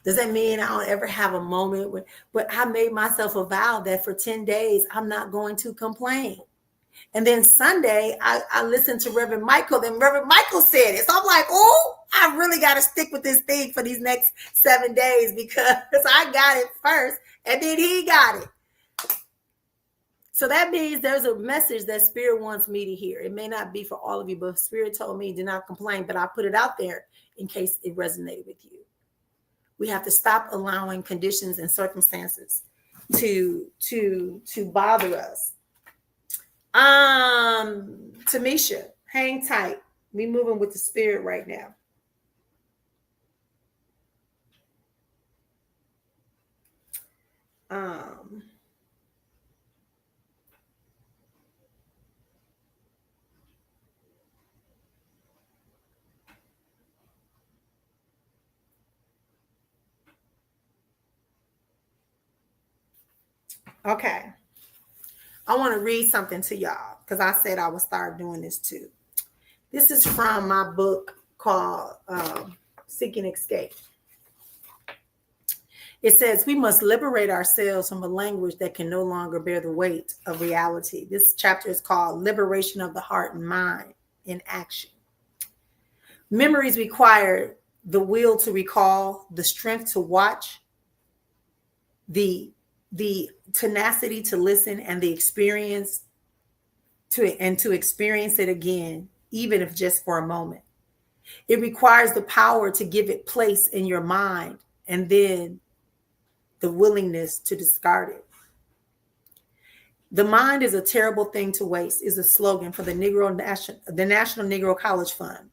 Does that mean I don't ever have a moment but I made myself a vow that for 10 days, I'm not going to complain. And then Sunday, I listened to Reverend Michael, and Reverend Michael said it. So I'm like, oh, I really got to stick with this thing for these next 7 days, because I got it first and then he got it. So that means there's a message that Spirit wants me to hear. It may not be for all of you, but Spirit told me do not complain, but I put it out there in case it resonated with you. We have to stop allowing conditions and circumstances to bother us. Tamisha, hang tight. We moving with the Spirit right now. Okay. I want to read something to y'all because I said I would start doing this too. This is from my book called Seeking Escape. It says, we must liberate ourselves from a language that can no longer bear the weight of reality. This chapter is called Liberation of the Heart and Mind in Action. Memories require the will to recall, the strength to watch, the tenacity to listen, and the experience to experience it again, even if just for a moment. It requires the power to give it place in your mind, and then the willingness to discard it. The mind is a terrible thing to waste is a slogan for the National Negro College Fund.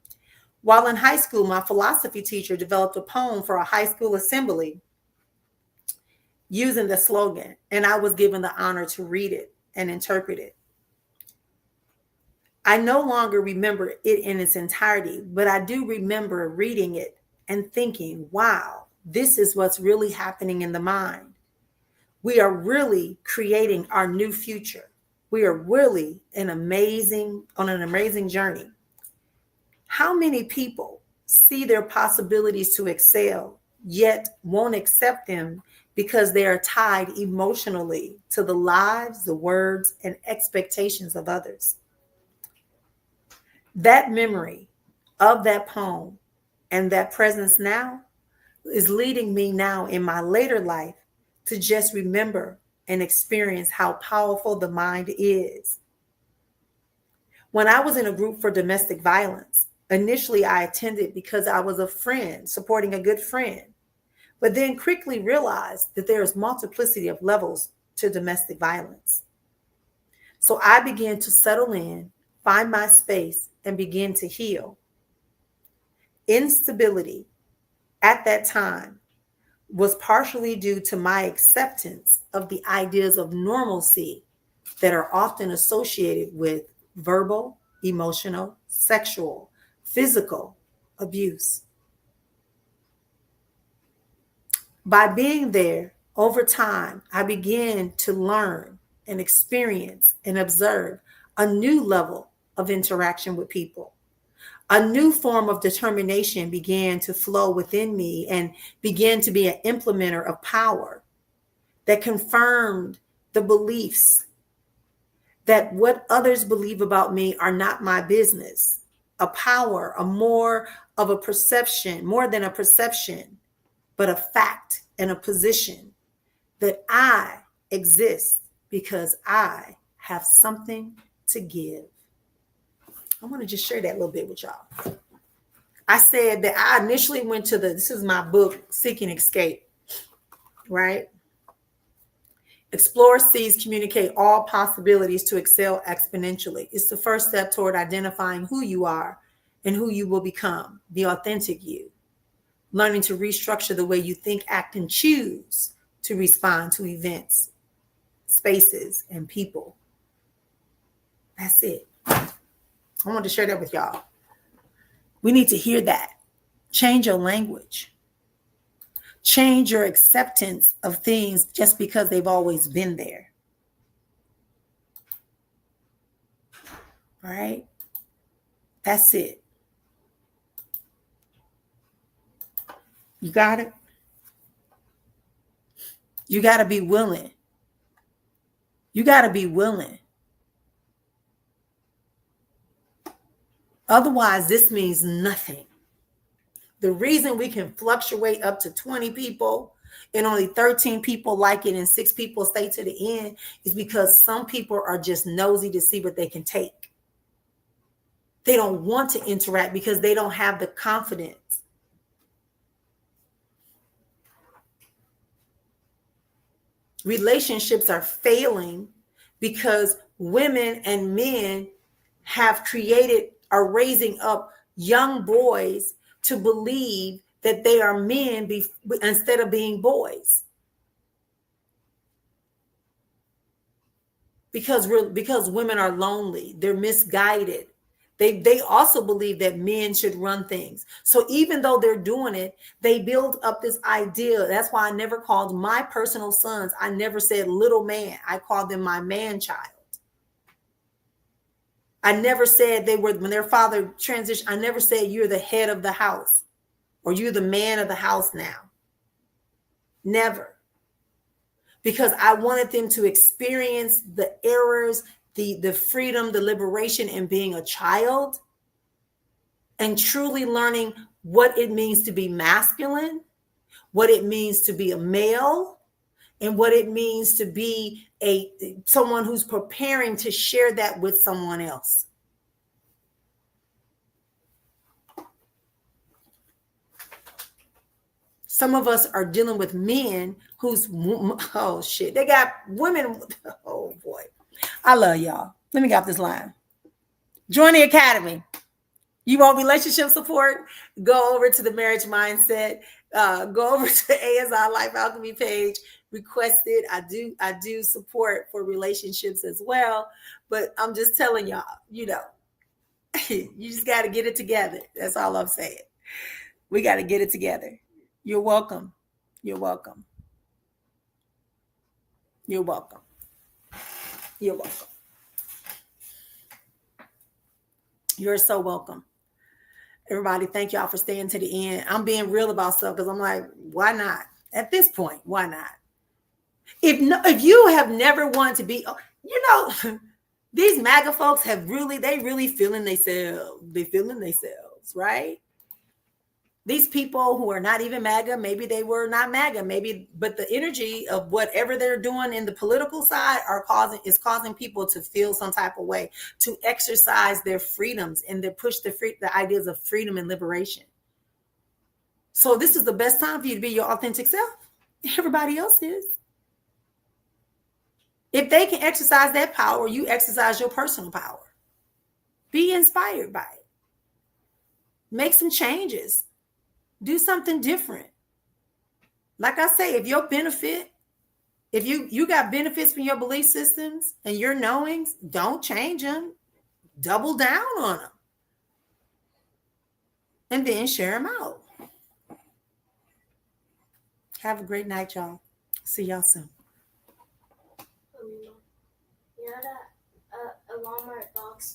While in high school, my philosophy teacher developed a poem for a high school assembly using the slogan, and I was given the honor to read it and interpret it. I no longer remember it in its entirety, but I do remember reading it and thinking, wow, this is what's really happening in the mind. We are really creating our new future. We are really on an amazing journey. How many people see their possibilities to excel, yet won't accept them because they are tied emotionally to the lives, the words, and expectations of others? That memory of that poem and that presence now is leading me now in my later life to just remember and experience how powerful the mind is. When I was in a group for domestic violence, initially I attended because I was a friend, supporting a good friend, but then quickly realized that there is multiplicity of levels to domestic violence. So I began to settle in, find my space, and begin to heal. Instability at that time was partially due to my acceptance of the ideas of normalcy that are often associated with verbal, emotional, sexual, physical abuse. By being there over time, I began to learn and experience and observe a new level of interaction with people. A new form of determination began to flow within me and began to be an implementer of power that confirmed the beliefs that what others believe about me are not my business. A power, a more of a perception, more than a perception, but a fact and a position that I exist because I have something to give. I want to just share that a little bit with y'all. I said that I initially went to this is my book, Seeking Escape, right? Explore, seize, communicate all possibilities to excel exponentially. It's the first step toward identifying who you are and who you will become, the authentic you. Learning to restructure the way you think, act, and choose to respond to events, spaces, and people. That's it. I wanted to share that with y'all. We need to hear that. Change your language. Change your acceptance of things just because they've always been there. All right? That's it. You got it? You got to be willing. You got to be willing. Otherwise, this means nothing. The reason we can fluctuate up to 20 people and only 13 people like it and 6 people stay to the end is because some people are just nosy to see what they can take. They don't want to interact because they don't have the confidence. Relationships are failing because women and men are raising up young boys to believe that they are men instead of being boys. Because women are lonely, they're misguided. They also believe that men should run things. So even though they're doing it, they build up this idea. That's why I never called my personal sons, I never said little man. I called them my man child. I never said when their father transitioned, I never said you're the head of the house or you're the man of the house now. Never. Because I wanted them to experience the errors, the freedom, the liberation in being a child and truly learning what it means to be masculine, what it means to be a male, and what it means to be someone who's preparing to share that with someone else. Some of us are dealing with men they got women. Oh boy. I love y'all. Let me get off this line. Join the academy. You want relationship support? Go over to the Marriage Mindset. Go over to the ASI Life Alchemy page. Request it. I do support for relationships as well. But I'm just telling y'all, you just got to get it together. That's all I'm saying. We got to get it together. You're welcome. You're welcome. You're welcome. You're welcome. You're so welcome. Everybody, thank y'all for staying to the end. I'm being real about stuff because I'm like, why not? At this point, why not? If you have never wanted to be, these MAGA folks they really feeling themselves. They feeling themselves, right? These people who are not even MAGA, maybe they were not MAGA, maybe, but the energy of whatever they're doing in the political side is causing people to feel some type of way, to exercise their freedoms and to push the ideas of freedom and liberation. So this is the best time for you to be your authentic self. Everybody else is. If they can exercise that power, you exercise your personal power. Be inspired by it. Make some changes. Do something different. Like I say, if you got benefits from your belief systems and your knowings, don't change them. Double down on them. And then share them out. Have a great night, y'all. See y'all soon. You know that a Walmart box